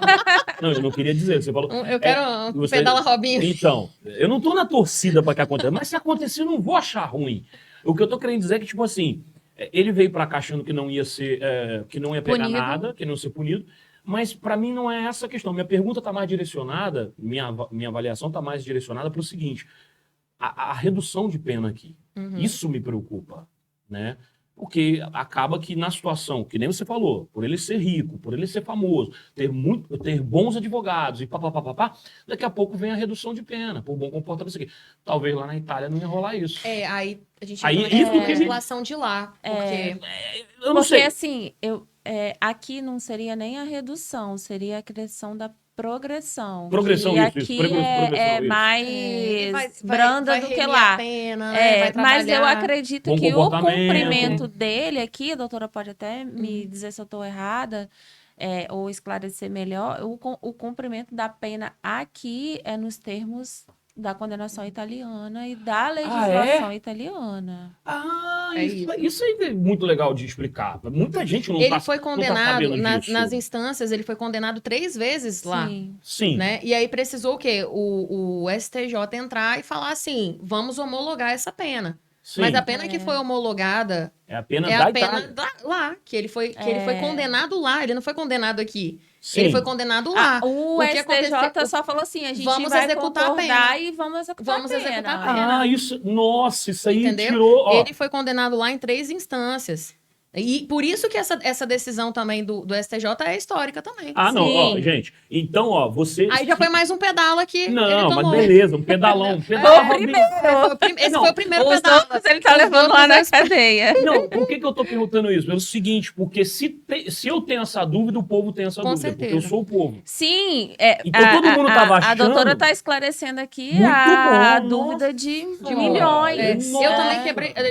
[SPEAKER 2] Não, eu não queria dizer, você falou...
[SPEAKER 3] Eu quero um pedala Robinho.
[SPEAKER 2] Então, eu não tô na torcida para que aconteça, mas se acontecer eu não vou achar ruim. O que eu tô querendo dizer é que, tipo assim, ele veio para cá achando que não ia ser, que não ia pegar nada, que não ia ser punido, mas para mim não é essa a questão. Minha pergunta tá mais direcionada, minha avaliação tá mais direcionada para o seguinte, a redução de pena aqui. Isso me preocupa, né? Porque acaba que na situação, que nem você falou, por ele ser rico, por ele ser famoso, ter bons advogados e papapá, daqui a pouco vem a redução de pena, por bom comportamento. Isso aqui. Talvez lá na Itália não ia rolar isso.
[SPEAKER 3] Aí a gente
[SPEAKER 2] isso
[SPEAKER 3] a legislação de lá. Porque,
[SPEAKER 2] eu não sei.
[SPEAKER 1] Assim, aqui não seria nem a redução, seria a questão da progressão.
[SPEAKER 2] Progressão,
[SPEAKER 1] e
[SPEAKER 2] isso.
[SPEAKER 1] aqui
[SPEAKER 2] Progressão,
[SPEAKER 1] é
[SPEAKER 2] isso.
[SPEAKER 1] mais branda do que lá.
[SPEAKER 3] A pena, vai
[SPEAKER 1] mas eu acredito
[SPEAKER 2] Bom
[SPEAKER 1] que o
[SPEAKER 2] comportamento.
[SPEAKER 1] cumprimento dele aqui, a doutora pode até me dizer se eu estou errada, ou esclarecer melhor, o cumprimento da pena aqui é nos termos da condenação italiana e da legislação italiana.
[SPEAKER 2] Isso é muito legal de explicar. Muita gente não
[SPEAKER 3] Ele foi condenado
[SPEAKER 2] não tá
[SPEAKER 3] nas instâncias, ele foi condenado 3 vezes lá.
[SPEAKER 2] Sim.
[SPEAKER 3] Né? E aí precisou o quê? O STJ entrar e falar assim, vamos homologar essa pena.
[SPEAKER 2] Sim.
[SPEAKER 3] Mas a pena que foi homologada
[SPEAKER 2] é a pena
[SPEAKER 3] lá, que ele foi condenado lá, ele não foi condenado aqui.
[SPEAKER 2] Sim.
[SPEAKER 3] Ele foi condenado lá.
[SPEAKER 1] O STJ só falou assim, a gente
[SPEAKER 3] vamos
[SPEAKER 1] vai
[SPEAKER 3] executar
[SPEAKER 1] concordar
[SPEAKER 3] a pena.
[SPEAKER 1] E vamos executar a pena.
[SPEAKER 2] Nossa, isso aí
[SPEAKER 3] entendeu?
[SPEAKER 2] tirou...
[SPEAKER 3] Ele foi condenado lá em 3 instâncias. E por isso que essa decisão também do STJ é histórica também.
[SPEAKER 2] Não, gente. Então, você...
[SPEAKER 3] Aí já foi mais um pedal aqui.
[SPEAKER 2] Não, mas beleza, um pedalão.
[SPEAKER 3] Esse foi o primeiro
[SPEAKER 1] Os
[SPEAKER 3] pedal.
[SPEAKER 1] outros ele tá levando lá na cadeia.
[SPEAKER 2] Não, por que eu tô perguntando isso? É o seguinte, porque se eu tenho essa dúvida, o povo tem essa dúvida.
[SPEAKER 3] certeza.
[SPEAKER 2] Porque eu sou o povo.
[SPEAKER 1] Sim.
[SPEAKER 2] Então todo mundo tava achando...
[SPEAKER 1] A doutora tá esclarecendo aqui dúvida de milhões.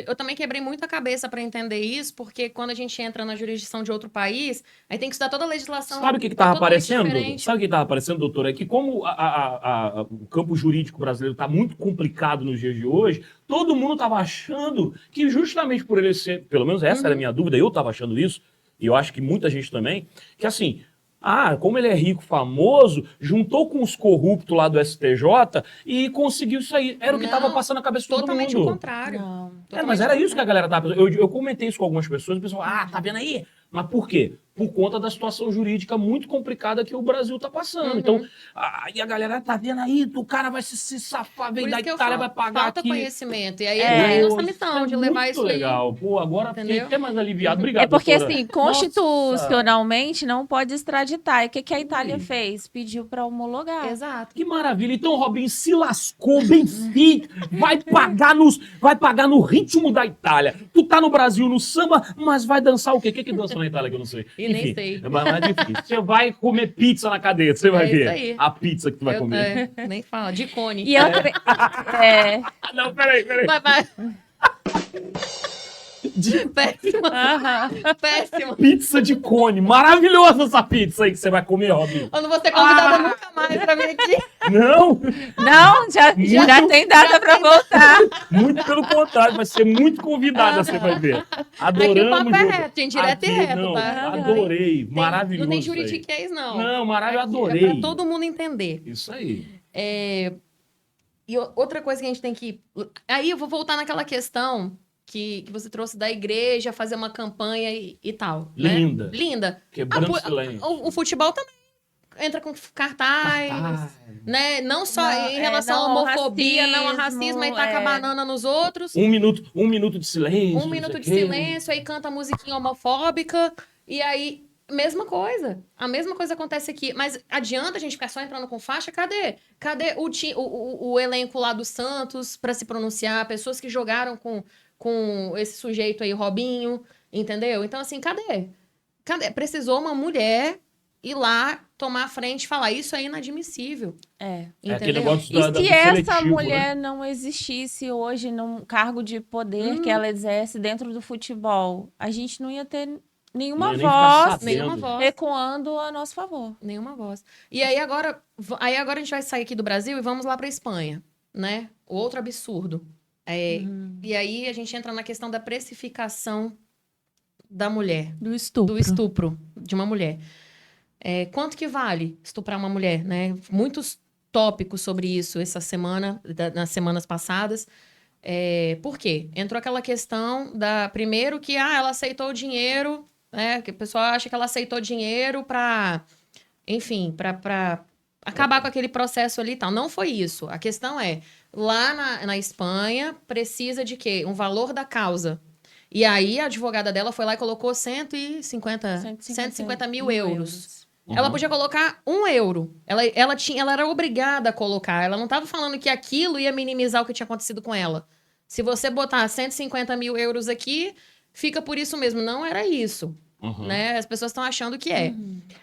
[SPEAKER 3] Eu também quebrei muita cabeça para entender isso, porque quando a gente entra na jurisdição de outro país, aí tem que estudar toda a legislação.
[SPEAKER 2] Sabe o que estava aparecendo?
[SPEAKER 3] Diferente.
[SPEAKER 2] Sabe o que estava aparecendo, doutora? É que como o campo jurídico brasileiro está muito complicado nos dias de hoje, todo mundo estava achando que justamente por ele ser, pelo menos essa era a minha dúvida, eu estava achando isso, e eu acho que muita gente também, que assim, como ele é rico, famoso, juntou com os corruptos lá do STJ e conseguiu isso aí. Era o que estava passando na cabeça de todo mundo.
[SPEAKER 3] Totalmente o contrário.
[SPEAKER 1] Não.
[SPEAKER 2] Mas era isso que a galera tava pensando. Eu comentei isso com algumas pessoas, o pessoal, tá vendo aí? Mas por quê? Por conta da situação jurídica muito complicada que o Brasil tá passando. Então, aí a galera tá vendo aí, o cara vai se safar, vem da Itália, vai pagar
[SPEAKER 3] falta
[SPEAKER 2] aqui.
[SPEAKER 3] conhecimento. E aí é nossa missão de levar isso aí.
[SPEAKER 2] Legal. Pô, agora fiquei até mais aliviado. Obrigado,
[SPEAKER 1] É porque,
[SPEAKER 2] doutora.
[SPEAKER 1] assim, constitucionalmente não pode extraditar. E o que a Itália fez? Pediu para homologar.
[SPEAKER 3] Exato.
[SPEAKER 2] Que maravilha. Então, Robinho se lascou, bem feito. Vai pagar no ritmo da Itália. Tu tá no Brasil no samba, mas vai dançar o quê? O que dança na Itália que eu não sei?
[SPEAKER 3] E nem sei.
[SPEAKER 2] É mais difícil. Você vai comer pizza na cadeia, você vai ver.
[SPEAKER 3] Isso aí.
[SPEAKER 2] A pizza que tu vai comer.
[SPEAKER 3] Nem fala, de cone.
[SPEAKER 1] E eu...
[SPEAKER 2] Não, peraí.
[SPEAKER 3] Vai. Péssima. Péssima.
[SPEAKER 2] Pizza de cone. Maravilhosa essa pizza aí que você vai comer, Robinho.
[SPEAKER 3] Eu não vou ser convidada nunca mais pra vir aqui.
[SPEAKER 2] Não,
[SPEAKER 1] Não, já tem data para voltar.
[SPEAKER 2] muito pelo contrário, vai ser muito convidada, você vai ver. Adoramos.
[SPEAKER 3] Aqui o papo é
[SPEAKER 2] jogo.
[SPEAKER 3] reto, gente, direto e
[SPEAKER 2] Aqui,
[SPEAKER 3] reto,
[SPEAKER 2] não,
[SPEAKER 3] tá?
[SPEAKER 2] Adorei, maravilhoso.
[SPEAKER 3] Não tem
[SPEAKER 2] isso aí.
[SPEAKER 3] juridiquês, não.
[SPEAKER 2] Não, maravilhoso,
[SPEAKER 3] Aqui
[SPEAKER 2] adorei.
[SPEAKER 3] É pra todo mundo entender.
[SPEAKER 2] Isso aí.
[SPEAKER 3] E outra coisa que a gente tem que... Aí eu vou voltar naquela questão que você trouxe da igreja, fazer uma campanha e tal.
[SPEAKER 2] Linda.
[SPEAKER 3] Né? Linda.
[SPEAKER 2] Quebrando o silêncio.
[SPEAKER 3] O futebol também entra com cartaz, né? Não só em relação à homofobia, não ao racismo, aí taca banana nos outros.
[SPEAKER 2] Um minuto de silêncio.
[SPEAKER 3] Um minuto de silêncio, aí canta musiquinha homofóbica, e aí... A mesma coisa acontece aqui. Mas adianta a gente ficar só entrando com faixa? Cadê o elenco lá do Santos pra se pronunciar? Pessoas que jogaram com esse sujeito aí, Robinho, entendeu? Então, assim, cadê? Precisou uma mulher ir lá tomar a frente e falar, isso é inadmissível.
[SPEAKER 2] É aquele negócio
[SPEAKER 1] E se essa mulher não existisse hoje num cargo de poder que ela exerce dentro do futebol, a gente não ia ter nenhuma voz ecoando a nosso favor.
[SPEAKER 3] Nenhuma voz. E aí agora a gente vai sair aqui do Brasil e vamos lá para Espanha, né? O outro absurdo. E aí a gente entra na questão da precificação da mulher.
[SPEAKER 1] Do estupro.
[SPEAKER 3] Do estupro de uma mulher. Quanto que vale estuprar uma mulher, né? Muitos tópicos sobre isso essa semana, nas semanas passadas. Por quê? Entrou aquela questão primeiro que ela aceitou o dinheiro, né? Que o pessoal acha que ela aceitou dinheiro para acabar com aquele processo ali e tal. Não foi isso. A questão lá na Espanha, precisa de quê? Um valor da causa. E aí a advogada dela foi lá e colocou 150 mil euros. Ela podia colocar 1 euro. Ela era obrigada a colocar. Ela não estava falando que aquilo ia minimizar o que tinha acontecido com ela. Se você botar 150 mil euros aqui, fica por isso mesmo. Não era isso. Né? As pessoas estão achando que é.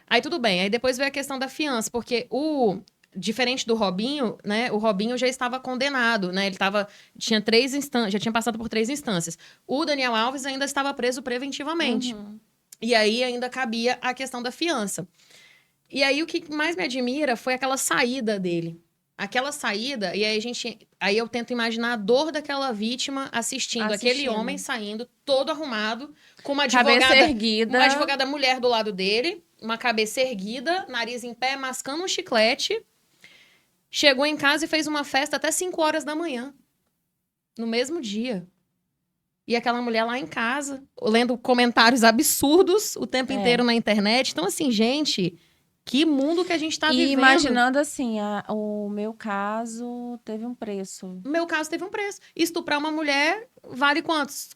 [SPEAKER 3] Aí tudo bem. Aí depois veio a questão da fiança, porque diferente do Robinho, né? O Robinho já estava condenado, né? Ele tinha 3 instâncias, já tinha passado por 3 instâncias. O Daniel Alves ainda estava preso preventivamente. E aí ainda cabia a questão da fiança. E aí o que mais me admira foi aquela saída dele. Aquela saída, e aí eu tento imaginar a dor daquela vítima assistindo aquele homem saindo todo arrumado, com uma
[SPEAKER 1] cabeça erguida.
[SPEAKER 3] Uma advogada mulher do lado dele, uma cabeça erguida, nariz em pé, mascando um chiclete. Chegou em casa e fez uma festa até 5 horas da manhã. No mesmo dia. E aquela mulher lá em casa, lendo comentários absurdos o tempo inteiro na internet. Então, assim, gente... Que mundo que a gente tá vivendo.
[SPEAKER 1] E imaginando assim, o meu caso teve um preço.
[SPEAKER 3] O meu caso teve um preço. Estuprar uma mulher vale quantos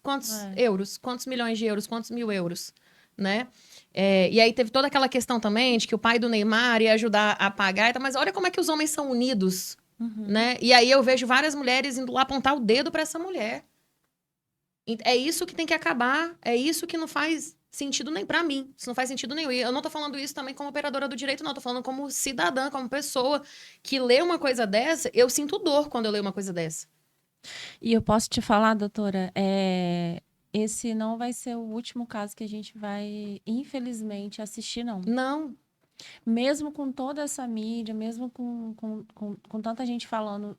[SPEAKER 3] euros? Quantos milhões de euros? Quantos mil euros? Né? E aí teve toda aquela questão também de que o pai do Neymar ia ajudar a pagar. Mas olha como é que os homens são unidos. Né? E aí eu vejo várias mulheres indo lá apontar o dedo para essa mulher. É isso que tem que acabar. É isso que não faz... sentido nem pra mim. Isso não faz sentido nenhum. E eu não tô falando isso também como operadora do direito, não. Tô falando como cidadã, como pessoa que lê uma coisa dessa. Eu sinto dor quando eu leio uma coisa dessa.
[SPEAKER 1] E eu posso te falar, doutora, esse não vai ser o último caso que a gente vai, infelizmente, assistir, não.
[SPEAKER 3] Não.
[SPEAKER 1] Mesmo com toda essa mídia, mesmo com tanta gente falando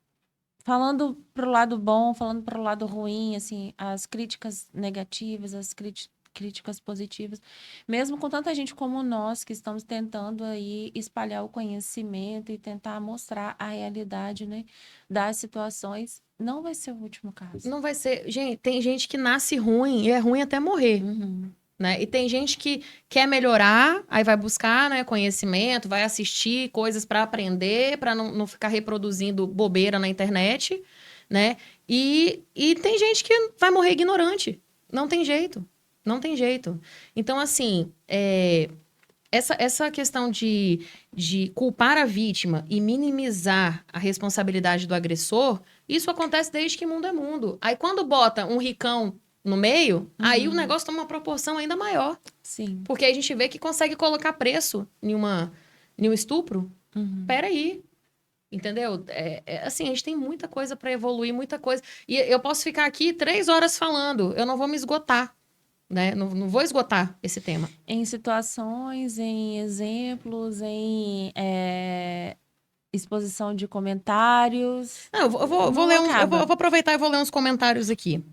[SPEAKER 1] pro lado bom, falando pro lado ruim, assim, as críticas negativas, as críticas positivas, mesmo com tanta gente como nós, que estamos tentando aí espalhar o conhecimento e tentar mostrar a realidade, né, das situações, não vai ser o último caso.
[SPEAKER 3] Não vai ser. Gente, tem gente que nasce ruim e é ruim até morrer.
[SPEAKER 1] Uhum.
[SPEAKER 3] Né? E tem gente que quer melhorar, aí vai buscar, né, conhecimento, vai assistir coisas para aprender, para não ficar reproduzindo bobeira na internet, né? E tem gente que vai morrer ignorante. Não tem jeito. Não tem jeito. Então, assim, essa questão de culpar a vítima e minimizar a responsabilidade do agressor, isso acontece desde que mundo é mundo. Aí, quando bota um ricão no meio, aí o negócio toma uma proporção ainda maior.
[SPEAKER 1] Sim.
[SPEAKER 3] Porque aí a gente vê que consegue colocar preço em um estupro. Peraí. Entendeu? Assim, a gente tem muita coisa para evoluir, muita coisa. E eu posso ficar aqui 3 horas falando, eu não vou me esgotar. Né? Não vou esgotar esse tema.
[SPEAKER 1] Em situações, em exemplos, em exposição de comentários.
[SPEAKER 3] Não, eu vou aproveitar e vou ler uns comentários aqui.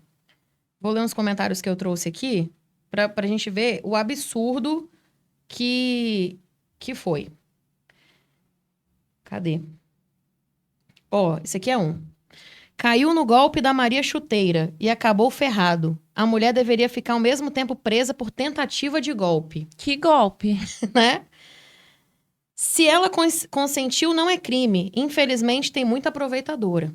[SPEAKER 3] Vou ler uns comentários que eu trouxe aqui pra gente ver o absurdo que foi. Cadê? Ó, esse aqui é um. Caiu no golpe da Maria Chuteira e acabou ferrado. A mulher deveria ficar ao mesmo tempo presa por tentativa de golpe.
[SPEAKER 1] Que golpe?
[SPEAKER 3] Né? Se ela consentiu, não é crime. Infelizmente, tem muita aproveitadora.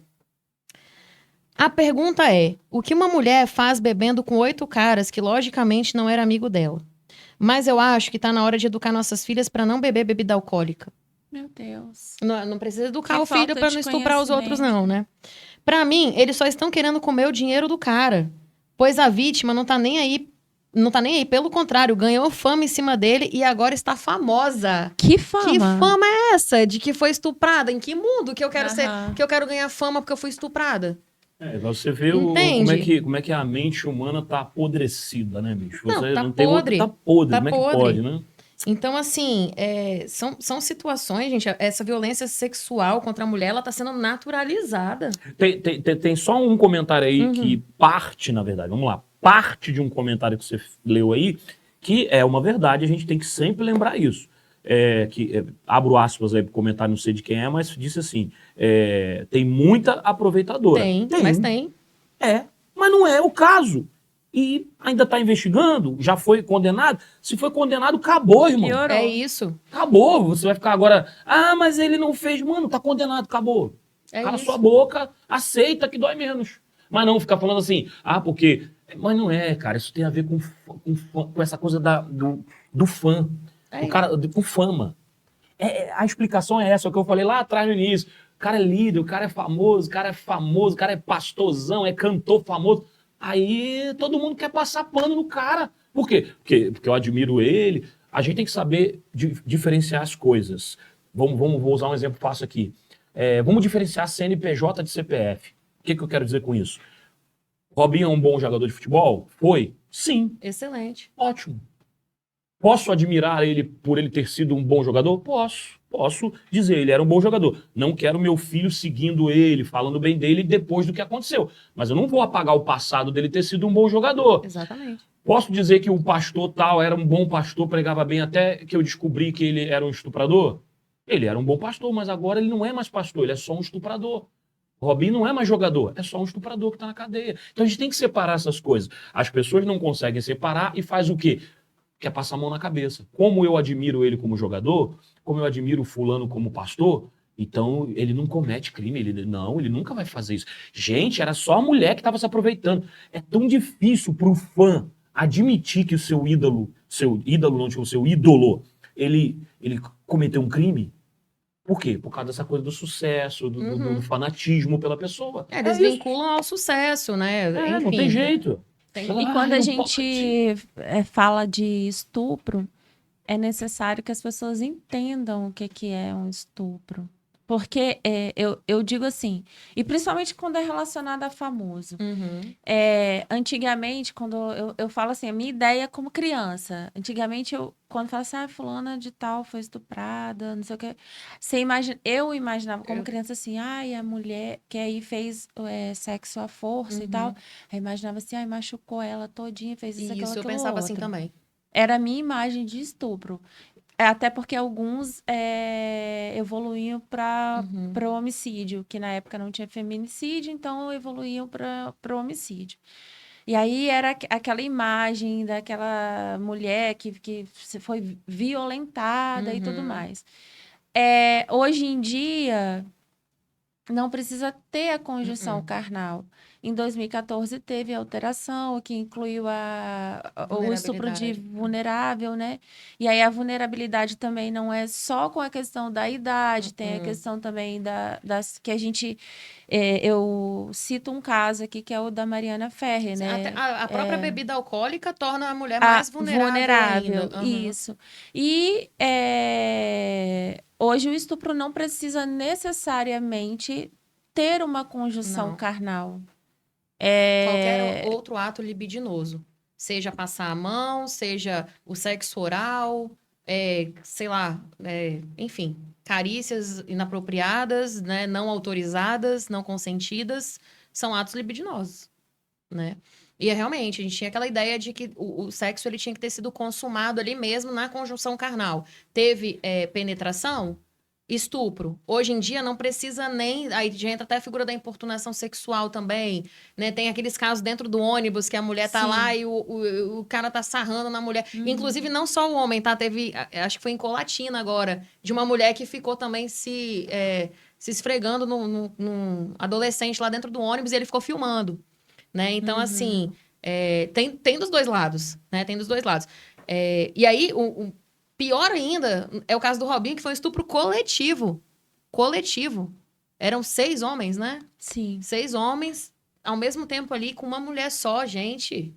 [SPEAKER 3] A pergunta é, o que uma mulher faz bebendo com 8 caras que, logicamente, não era amigo dela? Mas eu acho que tá na hora de educar nossas filhas para não beber bebida alcoólica.
[SPEAKER 1] Meu Deus.
[SPEAKER 3] Não precisa educar
[SPEAKER 1] Que
[SPEAKER 3] o filho
[SPEAKER 1] falta
[SPEAKER 3] para
[SPEAKER 1] de
[SPEAKER 3] não estuprar os outros, não,
[SPEAKER 1] conhecimento.
[SPEAKER 3] né? Pra mim, eles só estão querendo comer o dinheiro do cara. Pois a vítima não tá nem aí. Não tá nem aí. Pelo contrário, ganhou fama em cima dele e agora está famosa.
[SPEAKER 1] Que fama?
[SPEAKER 3] Que fama é essa? De que foi estuprada? Em que mundo que eu quero ser,
[SPEAKER 1] Aham.
[SPEAKER 3] que eu quero ganhar fama porque eu fui estuprada?
[SPEAKER 2] Você vê
[SPEAKER 3] Entende?
[SPEAKER 2] como é que a mente humana tá apodrecida, né, bicho?
[SPEAKER 3] Não,
[SPEAKER 2] Você
[SPEAKER 3] tá
[SPEAKER 2] não tem
[SPEAKER 3] podre.
[SPEAKER 2] outra, tá podre.
[SPEAKER 3] Tá
[SPEAKER 2] Como é que
[SPEAKER 3] podre.
[SPEAKER 2] pode, né?
[SPEAKER 3] Então, assim, são situações, gente, essa violência sexual contra a mulher, ela tá sendo naturalizada.
[SPEAKER 2] Tem só um comentário aí que parte, na verdade, vamos lá, parte de um comentário que você leu aí, que é uma verdade, a gente tem que sempre lembrar isso. Abro aspas aí pro comentário, não sei de quem é, mas disse assim, tem muita aproveitadora.
[SPEAKER 3] Mas tem.
[SPEAKER 2] Mas não é o caso. E ainda está investigando, já foi condenado. Se foi condenado, acabou, irmão.
[SPEAKER 1] Piorou.
[SPEAKER 3] É isso.
[SPEAKER 2] Acabou. Você vai ficar agora, mas ele não fez. Mano, tá condenado, acabou. Cala
[SPEAKER 3] Isso.
[SPEAKER 2] sua boca, aceita que dói menos. Mas não ficar falando assim, porque... Mas não é, cara, isso tem a ver com essa coisa do fã. O cara, com fama. A explicação é essa, o que eu falei lá atrás no início. O cara é líder, o cara é famoso, o cara é pastorzão, é cantor famoso. Aí todo mundo quer passar pano no cara. Por quê? Porque eu admiro ele. A gente tem que saber diferenciar as coisas. Vou usar um exemplo fácil aqui. Vamos diferenciar CNPJ de CPF. O que eu quero dizer com isso? Robinho é um bom jogador de futebol? Foi? Sim.
[SPEAKER 3] Excelente.
[SPEAKER 2] Ótimo. Posso admirar ele por ele ter sido um bom jogador? Posso dizer, ele era um bom jogador. Não quero meu filho seguindo ele, falando bem dele depois do que aconteceu. Mas eu não vou apagar o passado dele ter sido um bom jogador.
[SPEAKER 3] Exatamente.
[SPEAKER 2] Posso dizer que o pastor tal era um bom pastor, pregava bem até que eu descobri que ele era um estuprador? Ele era um bom pastor, mas agora ele não é mais pastor, ele é só um estuprador. Robinho não é mais jogador, é só um estuprador que está na cadeia. Então a gente tem que separar essas coisas. As pessoas não conseguem separar e faz o quê? Quer passar a mão na cabeça. Como eu admiro ele como jogador, como eu admiro o fulano como pastor, então ele não comete crime, ele nunca vai fazer isso. Gente, era só a mulher que estava se aproveitando. É tão difícil para o fã admitir que o seu ídolo, ele cometeu um crime. Por quê? Por causa dessa coisa do sucesso, do fanatismo pela pessoa.
[SPEAKER 3] Eles
[SPEAKER 2] isso.
[SPEAKER 3] vinculam ao sucesso, né? Enfim.
[SPEAKER 2] Não tem jeito.
[SPEAKER 1] E quando a gente fala de estupro, é necessário que as pessoas entendam o que é um estupro. Porque eu digo assim, e principalmente quando é relacionado a famoso.
[SPEAKER 3] Uhum.
[SPEAKER 1] Antigamente, quando eu falo assim, a minha ideia como criança, antigamente quando falo assim, fulana de tal foi estuprada, não sei o quê, eu imaginava como criança assim, a mulher que aí fez sexo à força e tal, eu imaginava assim, machucou ela todinha, fez isso, aquilo,
[SPEAKER 3] Isso, eu
[SPEAKER 1] aquilo
[SPEAKER 3] pensava
[SPEAKER 1] outro.
[SPEAKER 3] assim também.
[SPEAKER 1] Era a minha imagem de estupro. Até porque alguns evoluíam para o homicídio, que na época não tinha feminicídio, então evoluíam para o homicídio. E aí era aquela imagem daquela mulher que foi violentada e tudo mais. Hoje em dia, não precisa ter a conjunção carnal. Em 2014 teve a alteração, que incluiu o estupro de vulnerável, né? E aí a vulnerabilidade também não é só com a questão da idade, tem a questão também das que a gente... eu cito um caso aqui, que é o da Mariana Ferrer, né?
[SPEAKER 3] Até a própria bebida alcoólica torna a mulher mais vulnerável ainda.
[SPEAKER 1] Isso. E hoje o estupro não precisa necessariamente ter uma conjunção carnal.
[SPEAKER 3] Qualquer outro ato libidinoso. Seja passar a mão, seja o sexo oral, sei lá, enfim, carícias inapropriadas, né, não autorizadas, não consentidas, são atos libidinosos, né? E realmente, a gente tinha aquela ideia de que o sexo ele tinha que ter sido consumado ali mesmo na conjunção carnal. Teve penetração? Estupro. Hoje em dia não precisa nem... Aí já entra até a figura da importunação sexual também, né? Tem aqueles casos dentro do ônibus que a mulher tá lá e o cara tá sarrando na mulher. Inclusive, não só o homem, tá? Teve... Acho que foi em Colatina agora, de uma mulher que ficou também se esfregando num adolescente lá dentro do ônibus e ele ficou filmando, né? Então, assim, tem dos dois lados, né? Tem dos dois lados. E aí, pior ainda é o caso do Robinho, que foi um estupro coletivo. Coletivo. Eram 6 homens, né?
[SPEAKER 1] Sim.
[SPEAKER 3] 6 homens, ao mesmo tempo ali, com uma mulher só, gente.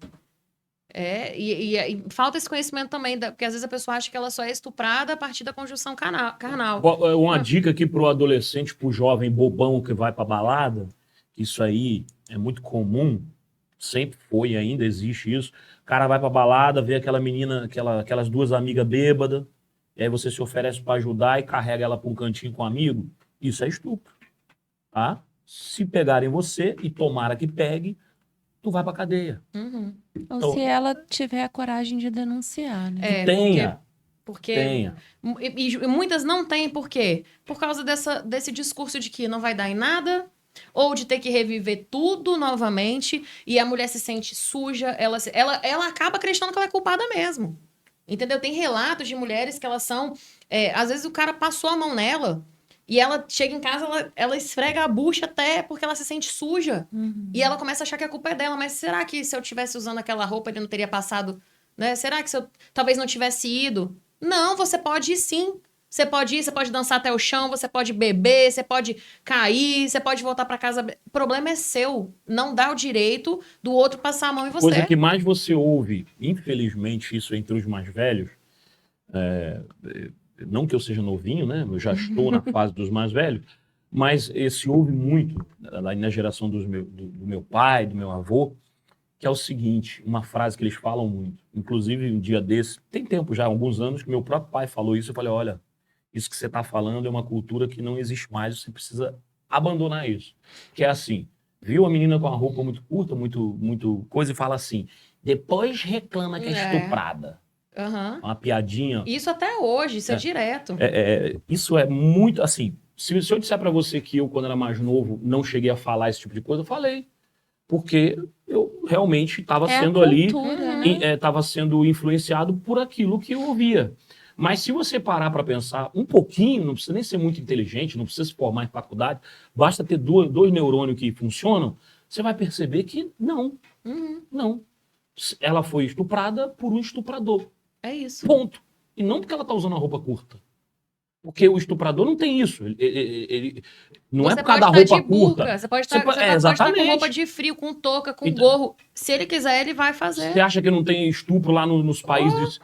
[SPEAKER 3] E falta esse conhecimento também, porque às vezes a pessoa acha que ela só é estuprada a partir da conjunção carnal.
[SPEAKER 2] Uma dica aqui pro adolescente, pro jovem bobão que vai pra balada, isso aí é muito comum, sempre foi, ainda existe isso. O cara vai pra balada, vê aquela menina, aquelas duas amigas bêbadas, e aí você se oferece pra ajudar e carrega ela pra um cantinho com um amigo. Isso é estupro, tá? Se pegarem você, e tomara que pegue, tu vai pra cadeia.
[SPEAKER 1] Ou
[SPEAKER 2] Então,
[SPEAKER 1] se ela tiver a coragem de denunciar, né?
[SPEAKER 2] Tenha.
[SPEAKER 3] Porque
[SPEAKER 2] Tenha.
[SPEAKER 3] E muitas não têm, por quê? Por causa desse discurso de que não vai dar em nada, ou de ter que reviver tudo novamente, e a mulher se sente suja, ela acaba acreditando que ela é culpada mesmo. Entendeu? Tem relatos de mulheres que elas são... às vezes o cara passou a mão nela, e ela chega em casa, ela esfrega a bucha até porque ela se sente suja. E ela começa a achar que a culpa é dela. Mas será que se eu tivesse usando aquela roupa, ele não teria passado... Né? Será que se eu talvez não tivesse ido? Não, você pode ir sim. Você pode ir, você pode dançar até o chão, você pode beber, você pode cair, você pode voltar para casa. O problema é seu. Não dá o direito do outro passar a mão em você.
[SPEAKER 2] Coisa que mais você ouve, infelizmente, isso entre os mais velhos, não que eu seja novinho, né? Eu já estou na fase dos mais velhos, mas se ouve muito na geração do meu pai, do meu avô, que é o seguinte, uma frase que eles falam muito. Inclusive, um dia desse, tem tempo já, alguns anos, que meu próprio pai falou isso. Eu falei, olha, isso que você está falando é uma cultura que não existe mais, você precisa abandonar isso. Que é assim, viu a menina com a roupa muito curta, muito coisa, e fala assim, depois reclama que é estuprada. Uma piadinha.
[SPEAKER 3] Isso até hoje, isso é direto.
[SPEAKER 2] Isso é muito, assim, se eu disser para você que eu, quando era mais novo, não cheguei a falar esse tipo de coisa, eu falei. Porque eu realmente estava sendo
[SPEAKER 1] cultura,
[SPEAKER 2] ali, estava sendo influenciado por aquilo que eu ouvia. Mas se você parar para pensar um pouquinho, não precisa nem ser muito inteligente, não precisa se formar em faculdade, basta ter dois neurônios que funcionam, você vai perceber que não. Ela foi estuprada por um estuprador.
[SPEAKER 3] É isso.
[SPEAKER 2] Ponto. E não porque ela está usando a roupa curta. Porque o estuprador não tem isso. Ele não é por causa da roupa curta.
[SPEAKER 3] Você pode estar com roupa de frio, com touca, com gorro. Se ele quiser, ele vai fazer.
[SPEAKER 2] Você acha que não tem estupro lá nos países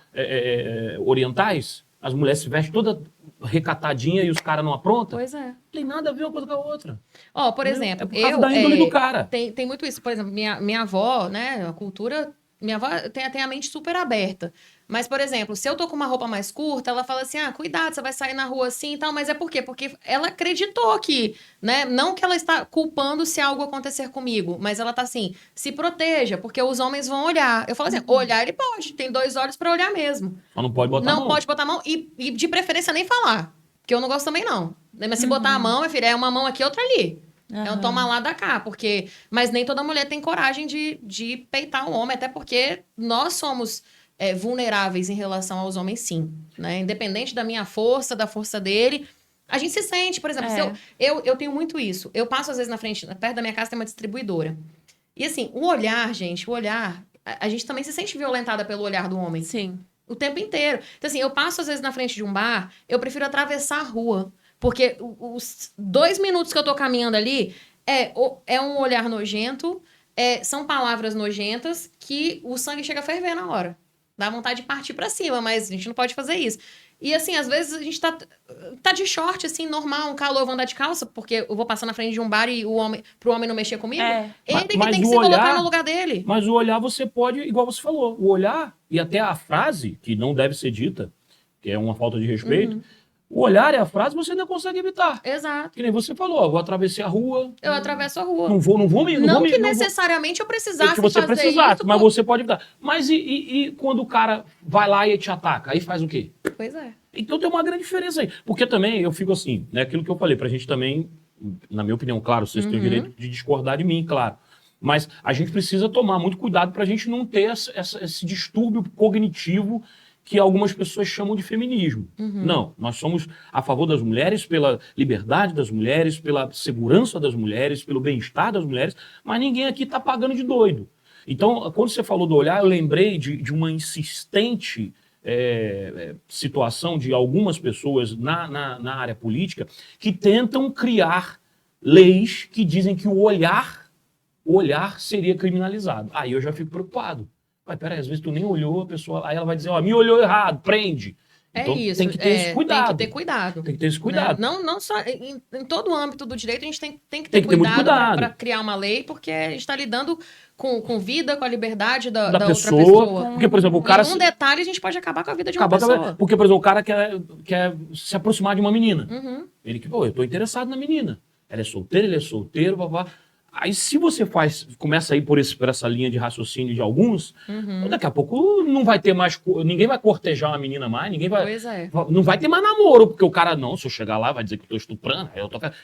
[SPEAKER 2] orientais? As mulheres se vestem toda recatadinha e os caras não aprontam?
[SPEAKER 3] Pois é.
[SPEAKER 2] Não tem nada a ver uma coisa com a outra.
[SPEAKER 3] Ó, por
[SPEAKER 2] É
[SPEAKER 3] exemplo,
[SPEAKER 2] por causa da índole do cara.
[SPEAKER 3] Tem muito isso. Por exemplo, minha avó, né? A cultura. Minha avó tem a mente super aberta. Mas, por exemplo, se eu tô com uma roupa mais curta, ela fala assim: cuidado, você vai sair na rua assim e tal. Mas é por quê? Porque ela acreditou que, né? Não que ela está culpando se algo acontecer comigo, mas ela tá assim: se proteja, porque os homens vão olhar. Eu falo assim: olhar ele pode, tem 2 olhos pra olhar mesmo.
[SPEAKER 2] Só não pode botar a mão.
[SPEAKER 3] Não pode botar a mão e de preferência nem falar. Porque eu não gosto também, não. Mas se botar a mão, minha filha, é uma mão aqui, outra ali. É um toma lá da cá, porque... Mas nem toda mulher tem coragem de peitar um homem, até porque nós somos vulneráveis em relação aos homens, sim. Né? Independente da minha força, da força dele, a gente se sente. Por exemplo, eu tenho muito isso. Eu passo, às vezes, na frente, perto da minha casa tem uma distribuidora. E assim, o olhar, gente, a gente também se sente violentada pelo olhar do homem.
[SPEAKER 1] Sim.
[SPEAKER 3] O tempo inteiro. Então, assim, eu passo, às vezes, na frente de um bar, eu prefiro atravessar a rua. Porque os 2 minutos que eu tô caminhando ali é um olhar nojento, são palavras nojentas que o sangue chega a ferver na hora. Dá vontade de partir pra cima, mas a gente não pode fazer isso. E assim, às vezes a gente tá de short, assim, normal, um calor, eu vou andar de calça, porque eu vou passar na frente de um bar e pro homem não mexer comigo. Ele que tem que se colocar no lugar dele.
[SPEAKER 2] Mas o olhar você pode, igual você falou, o olhar e até a frase, que não deve ser dita, que é uma falta de respeito, o olhar e a frase você ainda consegue evitar.
[SPEAKER 3] Exato.
[SPEAKER 2] Que nem você falou, eu vou atravessar a rua.
[SPEAKER 3] Eu atravesso a rua.
[SPEAKER 2] Não vou me...
[SPEAKER 3] Não que necessariamente eu precisasse
[SPEAKER 2] que você
[SPEAKER 3] fazer
[SPEAKER 2] precisasse,
[SPEAKER 3] isso.
[SPEAKER 2] mas você pode evitar. Mas e quando o cara vai lá e te ataca? Aí faz o quê?
[SPEAKER 3] Pois é.
[SPEAKER 2] Então tem uma grande diferença aí. Porque também eu fico assim, né? Aquilo que eu falei, pra gente também, na minha opinião, claro, vocês têm o direito de discordar de mim, claro. Mas a gente precisa tomar muito cuidado pra gente não ter esse distúrbio cognitivo que algumas pessoas chamam de feminismo. Não, nós somos a favor das mulheres, pela liberdade das mulheres, pela segurança das mulheres, pelo bem-estar das mulheres, mas ninguém aqui está pagando de doido. Então, quando você falou do olhar, eu lembrei de uma insistente situação de algumas pessoas na área política que tentam criar leis que dizem que o olhar seria criminalizado. Aí eu já fico preocupado. Mas peraí, às vezes tu nem olhou, a pessoa... Aí ela vai dizer, me olhou errado, prende. Então,
[SPEAKER 3] isso.
[SPEAKER 2] tem que ter esse cuidado.
[SPEAKER 3] Tem que ter cuidado.
[SPEAKER 2] Tem que ter esse cuidado.
[SPEAKER 3] Né? Não só... Em todo o âmbito do direito, a gente tem que
[SPEAKER 2] Tem
[SPEAKER 3] ter
[SPEAKER 2] que ter muito
[SPEAKER 3] cuidado
[SPEAKER 2] cuidado
[SPEAKER 3] para criar uma lei, porque a gente está lidando com vida, com a liberdade da
[SPEAKER 2] pessoa,
[SPEAKER 3] outra pessoa.
[SPEAKER 2] Porque, por exemplo, o cara...
[SPEAKER 3] Em um detalhe, a gente pode acabar com a vida de uma pessoa.
[SPEAKER 2] Porque, por exemplo, o cara quer se aproximar de uma menina. Ele que, eu tô interessado na menina. Ela é solteira, ele é solteiro, babá. Aí, se você começa a ir por essa linha de raciocínio de alguns, daqui a pouco não vai ter mais... Ninguém vai cortejar uma menina mais, ninguém vai...
[SPEAKER 3] Pois é.
[SPEAKER 2] Não vai ter mais namoro, porque o cara, não, se eu chegar lá, vai dizer que eu tô estuprando.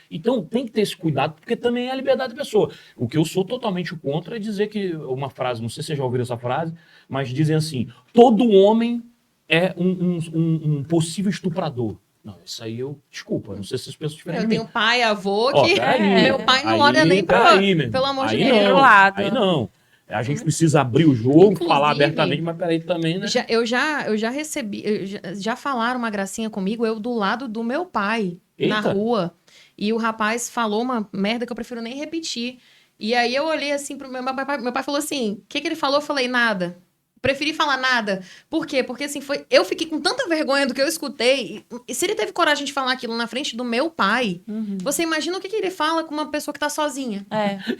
[SPEAKER 2] Então, tem que ter esse cuidado, porque também é a liberdade da pessoa. O que eu sou totalmente contra é dizer que uma frase, não sei se vocês já ouviram essa frase, mas dizem assim, todo homem é um possível estuprador. Não, isso aí desculpa, não sei se as pessoas diferentes.
[SPEAKER 3] Eu tenho pai, avô, que meu pai não olha nem pelo amor de Deus.
[SPEAKER 2] Aí não. A gente precisa abrir o jogo, inclusive, falar abertamente, mas peraí também, né?
[SPEAKER 3] Eu já recebi, já falaram uma gracinha comigo, eu do lado do meu pai, na rua, e o rapaz falou uma merda que eu prefiro nem repetir. E aí eu olhei assim pro meu pai falou assim, o que ele falou? Eu falei, nada. Preferi falar nada. Por quê? Porque assim, eu fiquei com tanta vergonha do que eu escutei. E se ele teve coragem de falar aquilo na frente do meu pai, você imagina o que ele fala com uma pessoa que tá sozinha.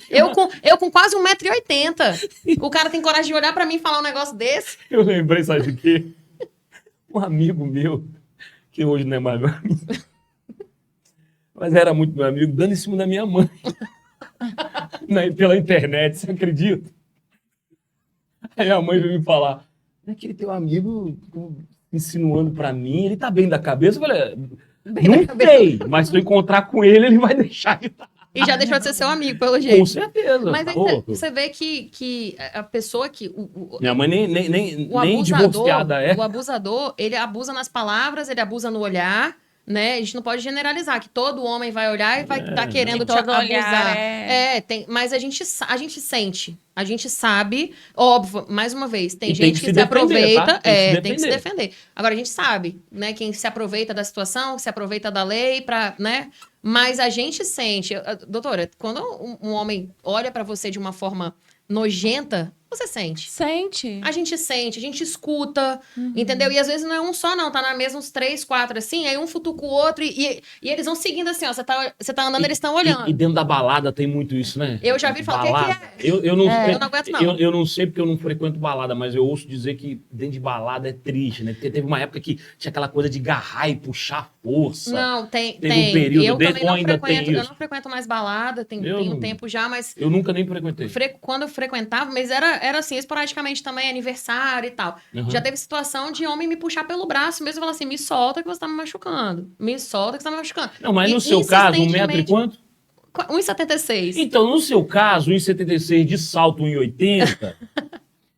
[SPEAKER 3] Eu com quase 1,80 m. O cara tem coragem de olhar pra mim e falar um negócio desse.
[SPEAKER 2] Eu lembrei, sabe de quê? Um amigo meu, que hoje não é mais meu amigo, mas era muito meu amigo, dando em cima da minha mãe. Pela internet, você acredita? Aí a mãe veio me falar, aquele teu amigo insinuando pra mim, ele tá bem da cabeça? Eu falei, não sei, mas se eu encontrar com ele vai deixar de estar.
[SPEAKER 3] E já deixou de ser seu amigo, pelo jeito.
[SPEAKER 2] Com certeza.
[SPEAKER 3] Mas aí você vê que a pessoa que...
[SPEAKER 2] Minha mãe nem divorciada é.
[SPEAKER 3] O abusador, ele abusa nas palavras, ele abusa no olhar, né? A gente não pode generalizar que todo homem vai olhar e vai estar querendo te abusar. Mas a gente sente. A gente sabe, óbvio, mais uma vez, tem gente que se aproveita, tem que se defender. Agora, a gente sabe, né, quem se aproveita da situação, se aproveita da lei, né? Mas a gente sente, doutora, quando um homem olha pra você de uma forma nojenta, você sente.
[SPEAKER 1] Sente.
[SPEAKER 3] A gente sente, a gente escuta, entendeu? E às vezes não é um só, não. Tá na mesa uns 3, 4, assim, aí um futuca o outro e eles vão seguindo assim, ó. Você tá andando, eles estão olhando.
[SPEAKER 2] E dentro da balada tem muito isso, né?
[SPEAKER 3] Eu já vi falar, o que é?
[SPEAKER 2] Eu não,
[SPEAKER 3] Eu não aguento, não.
[SPEAKER 2] Eu não sei porque eu não frequento balada, mas eu ouço dizer que dentro de balada é triste, né? Porque teve uma época que tinha aquela coisa de agarrar e puxar força.
[SPEAKER 3] Não, tem.
[SPEAKER 2] Teve um período
[SPEAKER 3] eu
[SPEAKER 2] desse,
[SPEAKER 3] também
[SPEAKER 2] ou
[SPEAKER 3] não
[SPEAKER 2] ainda tem
[SPEAKER 3] frequento, eu
[SPEAKER 2] isso?
[SPEAKER 3] não frequento mais balada, tem um tempo já, mas
[SPEAKER 2] Eu nunca nem frequentei.
[SPEAKER 3] quando eu frequentava, mas era assim, esporadicamente também, aniversário e tal.
[SPEAKER 2] Uhum.
[SPEAKER 3] Já teve situação de homem me puxar pelo braço mesmo e falar assim, me solta que você tá me machucando. Me solta que você tá me machucando.
[SPEAKER 2] Não, mas
[SPEAKER 3] E
[SPEAKER 2] no seu caso, 1 metro e
[SPEAKER 3] insistentemente-
[SPEAKER 2] quanto?
[SPEAKER 3] 1,76.
[SPEAKER 2] Então, no seu caso, 1,76 de salto, 1,80,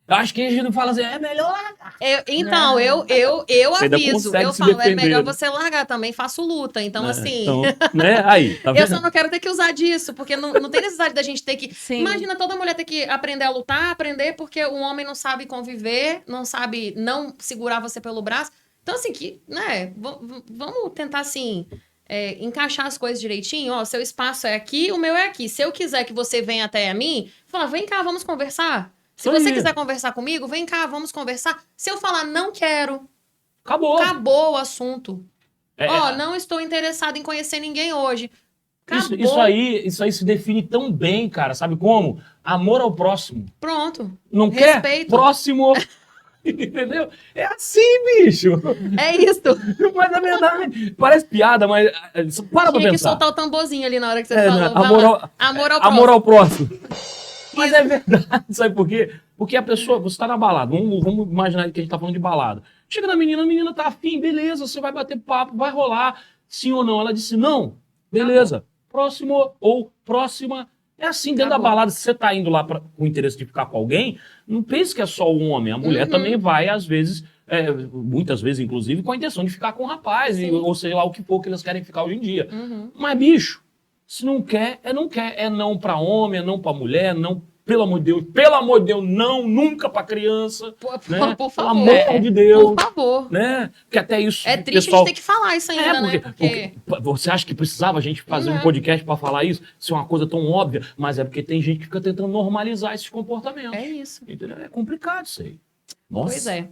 [SPEAKER 2] eu acho que a gente não fala assim, é melhor largar.
[SPEAKER 3] Então, eu
[SPEAKER 2] Você ainda
[SPEAKER 3] aviso.
[SPEAKER 2] consegue
[SPEAKER 3] Eu
[SPEAKER 2] se
[SPEAKER 3] falo, é
[SPEAKER 2] defender,
[SPEAKER 3] melhor
[SPEAKER 2] né?
[SPEAKER 3] você largar também, faço luta. Então, assim...
[SPEAKER 2] Então, né? Aí, tá
[SPEAKER 3] Eu
[SPEAKER 2] vendo?
[SPEAKER 3] só não quero ter que usar disso, porque não tem necessidade da gente ter que...
[SPEAKER 1] Sim.
[SPEAKER 3] Imagina toda mulher ter que aprender a lutar, aprender porque o homem não sabe conviver, não sabe não segurar você pelo braço. Então, assim, né? Vamos tentar, assim, encaixar as coisas direitinho. Ó, seu espaço é aqui, o meu é aqui. Se eu quiser que você venha até a mim, fala, vem cá, vamos conversar. Se
[SPEAKER 2] Isso
[SPEAKER 3] você
[SPEAKER 2] aí.
[SPEAKER 3] quiser conversar comigo, vem cá, vamos conversar. Se eu falar não quero,
[SPEAKER 2] Acabou.
[SPEAKER 3] acabou o assunto.
[SPEAKER 2] É,
[SPEAKER 3] Ó, não estou interessado em conhecer ninguém hoje. Acabou.
[SPEAKER 2] Isso aí se define tão bem, cara. Sabe como? Amor ao próximo.
[SPEAKER 3] Pronto.
[SPEAKER 2] Não quer?
[SPEAKER 3] Respeito.
[SPEAKER 2] Próximo. Entendeu? É assim, bicho.
[SPEAKER 3] É isso.
[SPEAKER 2] Mas na verdade, parece piada, mas para pra
[SPEAKER 3] Tinha que
[SPEAKER 2] pensar.
[SPEAKER 3] soltar o tamborzinho ali na hora que você
[SPEAKER 2] É,
[SPEAKER 3] falou.
[SPEAKER 2] né?
[SPEAKER 3] Vai
[SPEAKER 2] Amor
[SPEAKER 3] lá.
[SPEAKER 2] ao-
[SPEAKER 3] Amor ao
[SPEAKER 2] Amor
[SPEAKER 3] próximo.
[SPEAKER 2] ao próximo. Mas é verdade, sabe por quê? Porque a pessoa, você tá na balada, vamos imaginar que a gente tá falando de balada. Chega na menina, a menina tá afim, beleza, você vai bater papo, vai rolar, sim ou não. Ela disse não, beleza, próximo ou próxima. É assim, dentro da
[SPEAKER 3] Acabou.
[SPEAKER 2] balada, se você tá indo lá com o interesse de ficar com alguém, não pense que é só o homem. A mulher
[SPEAKER 3] Uhum.
[SPEAKER 2] também vai, às vezes, muitas vezes, inclusive, com a intenção de ficar com o rapaz,
[SPEAKER 3] Sim.
[SPEAKER 2] ou seja lá o que for que eles querem ficar hoje em dia.
[SPEAKER 3] Uhum.
[SPEAKER 2] Mas, bicho, se não quer, é não quer. É não pra homem, é não pra mulher, não, pelo amor de Deus, não, nunca pra criança. Né?
[SPEAKER 3] Por
[SPEAKER 2] Pelo
[SPEAKER 3] favor.
[SPEAKER 2] amor de Deus.
[SPEAKER 3] Por favor.
[SPEAKER 2] Né? Porque até isso.
[SPEAKER 3] É
[SPEAKER 2] o
[SPEAKER 3] triste
[SPEAKER 2] pessoal...
[SPEAKER 3] a gente ter que falar isso ainda, né?
[SPEAKER 2] porque você acha que precisava a gente fazer um
[SPEAKER 3] Não.
[SPEAKER 2] podcast pra falar isso? Isso é uma coisa tão óbvia, mas é porque tem gente que fica tentando normalizar esses comportamentos.
[SPEAKER 3] É isso.
[SPEAKER 2] Entendeu? É complicado isso aí. Nossa.
[SPEAKER 3] Pois é.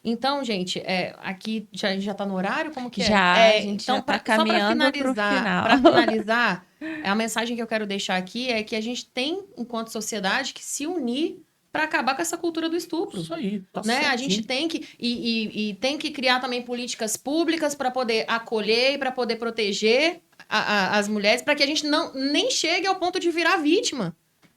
[SPEAKER 3] Então, gente, aqui já tá no horário? Como que
[SPEAKER 1] Já,
[SPEAKER 3] é?
[SPEAKER 1] a gente
[SPEAKER 3] então,
[SPEAKER 1] já tá
[SPEAKER 3] só pra
[SPEAKER 1] caminhando pro
[SPEAKER 3] finalizar,
[SPEAKER 1] final.
[SPEAKER 3] pra finalizar, a mensagem que eu quero deixar aqui é que a gente tem, enquanto sociedade, que se unir para acabar com essa cultura do estupro.
[SPEAKER 2] Isso aí, tá
[SPEAKER 3] Né? A
[SPEAKER 2] certinho.
[SPEAKER 3] gente tem que e tem que criar também políticas públicas para poder acolher e para poder proteger as mulheres, para que a gente nem chegue ao ponto de virar vítima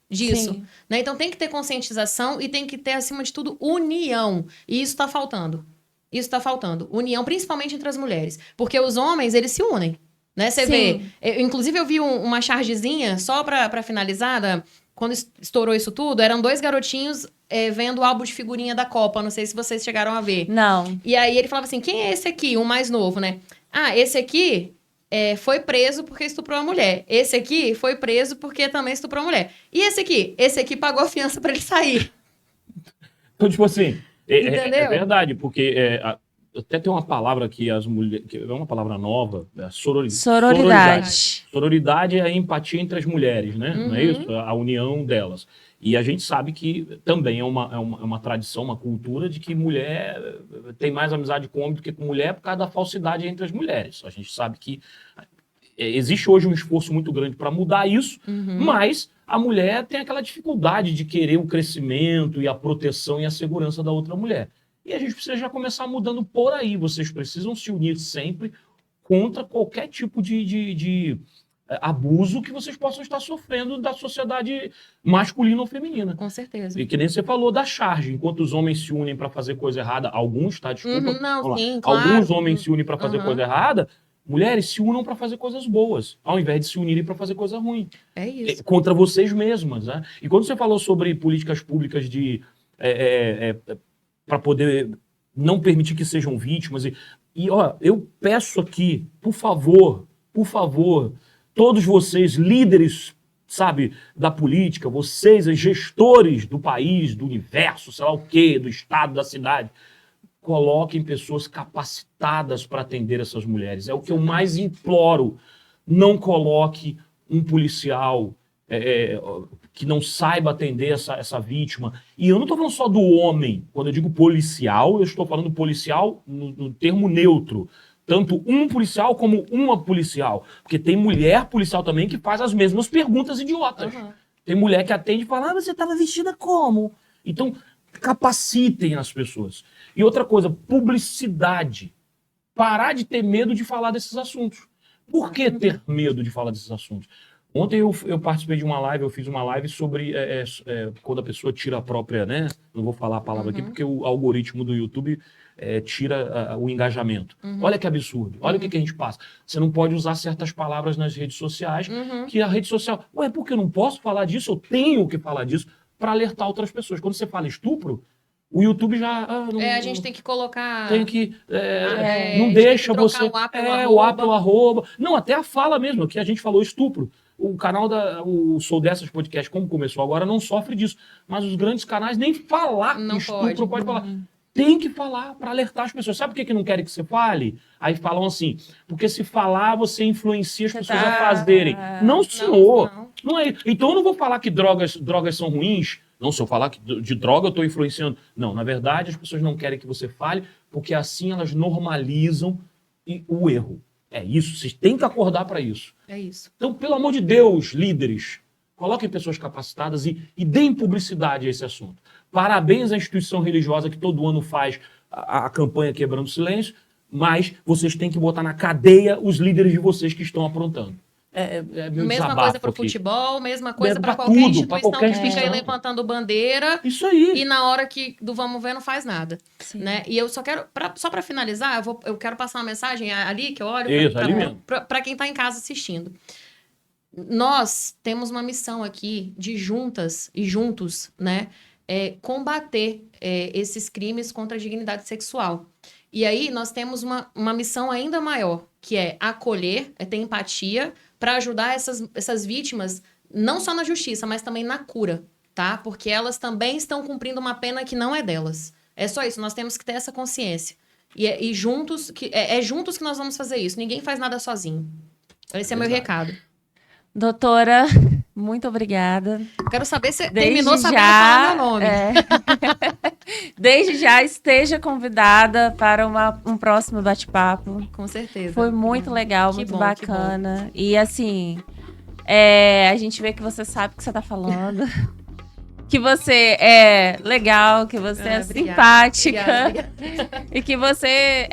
[SPEAKER 3] disso.
[SPEAKER 1] Sim.
[SPEAKER 3] Né? Então tem que ter conscientização e tem que ter, acima de tudo, união. E isso está faltando. Isso está faltando. União, principalmente entre as mulheres. Porque os homens, eles se unem. Né? Você vê. Inclusive, eu vi uma chargezinha, só para finalizar, quando estourou isso tudo, eram 2 garotinhos vendo o álbum de figurinha da Copa. Não sei se vocês chegaram a ver.
[SPEAKER 1] Não.
[SPEAKER 3] E aí ele falava assim: quem é esse aqui? O mais novo, né? Ah, esse aqui foi preso porque estuprou a mulher. Esse aqui foi preso porque também estuprou a mulher. E esse aqui? Esse aqui pagou a fiança pra ele sair.
[SPEAKER 2] Então, tipo assim, é
[SPEAKER 3] Entendeu?
[SPEAKER 2] verdade, porque até tem uma palavra que as mulheres, que é uma palavra nova,
[SPEAKER 1] Sororidade.
[SPEAKER 2] Sororidade é a empatia entre as mulheres, né? Não é
[SPEAKER 3] Uhum.
[SPEAKER 2] isso? A união delas. E a gente sabe que também é uma tradição, uma cultura de que mulher tem mais amizade com homem do que com mulher por causa da falsidade entre as mulheres. A gente sabe que existe hoje um esforço muito grande para mudar isso,
[SPEAKER 3] Uhum.
[SPEAKER 2] mas a mulher tem aquela dificuldade de querer o crescimento e a proteção e a segurança da outra mulher. E a gente precisa já começar mudando por aí. Vocês precisam se unir sempre contra qualquer tipo de abuso que vocês possam estar sofrendo da sociedade masculina ou feminina.
[SPEAKER 3] Com certeza.
[SPEAKER 2] E que nem você falou da charge. Enquanto os homens se unem para fazer coisa errada, alguns, tá? Desculpa.
[SPEAKER 3] Uhum, não,
[SPEAKER 2] vamos lá.
[SPEAKER 3] sim, claro.
[SPEAKER 2] Alguns homens se unem para fazer
[SPEAKER 3] Uhum.
[SPEAKER 2] coisa errada, mulheres se unam para fazer coisas boas, ao invés de se unirem para fazer coisa ruim.
[SPEAKER 3] É isso.
[SPEAKER 2] Contra vocês mesmas, né? E quando você falou sobre políticas públicas para poder não permitir que sejam vítimas, ó, eu peço aqui, por favor, todos vocês, líderes, sabe, da política, vocês, gestores do país, do universo, sei lá o quê, do estado, da cidade, coloquem pessoas capacitadas para atender essas mulheres. É o que eu mais imploro. Não coloque um policial que não saiba atender essa vítima. E eu não estou falando só do homem. Quando eu digo policial, eu estou falando policial no termo neutro. Tanto um policial como uma policial. Porque tem mulher policial também que faz as mesmas perguntas idiotas. Uhum. Tem mulher que atende e fala, você estava vestida como? Então, capacitem as pessoas. E outra coisa, publicidade. Parar de ter medo de falar desses assuntos. Por que ter medo de falar desses assuntos? Ontem eu participei de uma live, eu fiz uma live sobre quando a pessoa tira a própria, né? Não vou falar a palavra aqui, porque o algoritmo do YouTube tira o engajamento. Olha que absurdo, olha o que a gente passa. Você não pode usar certas palavras nas redes sociais, que a rede social... Ué, por que eu não posso falar disso? Eu tenho que falar disso para alertar outras pessoas. Quando você fala estupro, o YouTube já...
[SPEAKER 3] a gente tem que colocar...
[SPEAKER 2] Tem que... não deixa você... O app, o arroba... Não, até a fala mesmo, que a gente falou estupro. O canal o Sou Dessas Podcast, como começou agora, não sofre disso. Mas os grandes canais nem falar
[SPEAKER 3] não
[SPEAKER 2] estupro pode falar. Tem que falar para alertar as pessoas. Sabe por que não querem que você fale? Aí falam assim, porque se falar, você influencia as pessoas a fazerem. Não, senhor. Não é. Então eu não vou falar que drogas são ruins. Não, se eu falar que de droga eu estou influenciando. Não, na verdade, as pessoas não querem que você fale, porque assim elas normalizam o erro. É isso, vocês têm que acordar para isso.
[SPEAKER 3] É isso.
[SPEAKER 2] Então, pelo amor de Deus, líderes, coloquem pessoas capacitadas e deem publicidade a esse assunto. Parabéns à instituição religiosa que todo ano faz a campanha Quebrando o Silêncio, mas vocês têm que botar na cadeia os líderes de vocês que estão aprontando.
[SPEAKER 3] Mesma coisa para o futebol, mesma coisa para qualquer instituição que fica aí levantando bandeira.
[SPEAKER 2] Isso aí.
[SPEAKER 3] E na hora do vamos ver não faz nada. Né? E eu só quero, só para finalizar, eu quero passar uma mensagem ali que eu olho para quem está em casa assistindo. Nós temos uma missão aqui de juntas e juntos, né, combater esses crimes contra a dignidade sexual. E aí nós temos uma missão ainda maior, que é acolher, ter empatia, para ajudar essas vítimas, não só na justiça, mas também na cura, tá? Porque elas também estão cumprindo uma pena que não é delas. É só isso, nós temos que ter essa consciência. E juntos, juntos que nós vamos fazer isso. Ninguém faz nada sozinho. Esse é meu recado.
[SPEAKER 1] Doutora, muito obrigada.
[SPEAKER 3] Quero saber se terminou sabendo falar meu nome.
[SPEAKER 1] Desde já esteja convidada para um próximo bate-papo.
[SPEAKER 3] Com certeza.
[SPEAKER 1] Foi muito legal, muito bacana. E assim, a gente vê que você sabe o que você está falando. Que você é legal, que você é simpática. Obrigada. E que você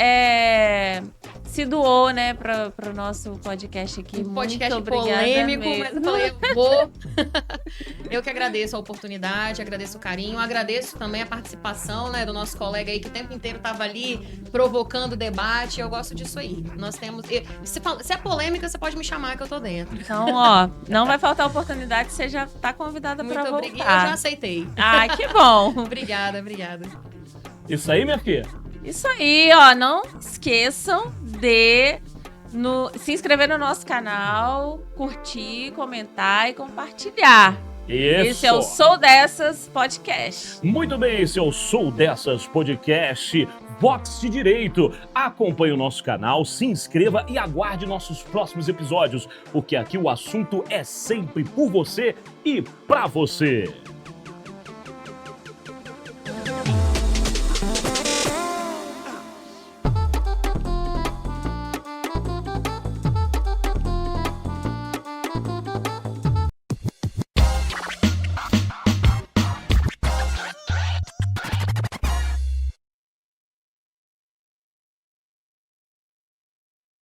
[SPEAKER 1] se doou, né, para o nosso podcast aqui.
[SPEAKER 3] Podcast polêmico, mas eu falei, eu vou. Eu que agradeço a oportunidade, agradeço o carinho, agradeço também a participação, né, do nosso colega aí que o tempo inteiro estava ali provocando debate. Eu gosto disso aí. Nós temos... Se é polêmica, você pode me chamar que eu tô dentro.
[SPEAKER 1] Então, não vai faltar oportunidade, você já tá convidada para voltar.
[SPEAKER 3] Muito obrigada, eu já aceitei.
[SPEAKER 1] Ai, que bom.
[SPEAKER 3] Obrigada.
[SPEAKER 2] Isso aí, minha filha.
[SPEAKER 1] Isso aí, não esqueçam de se inscrever no nosso canal, curtir, comentar e compartilhar.
[SPEAKER 2] Isso.
[SPEAKER 1] Esse é o Sou Dessas Podcast.
[SPEAKER 2] Muito bem, esse é o Sou Dessas Podcast, Vox de Direito. Acompanhe o nosso canal, se inscreva e aguarde nossos próximos episódios, porque aqui o assunto é sempre por você e pra você.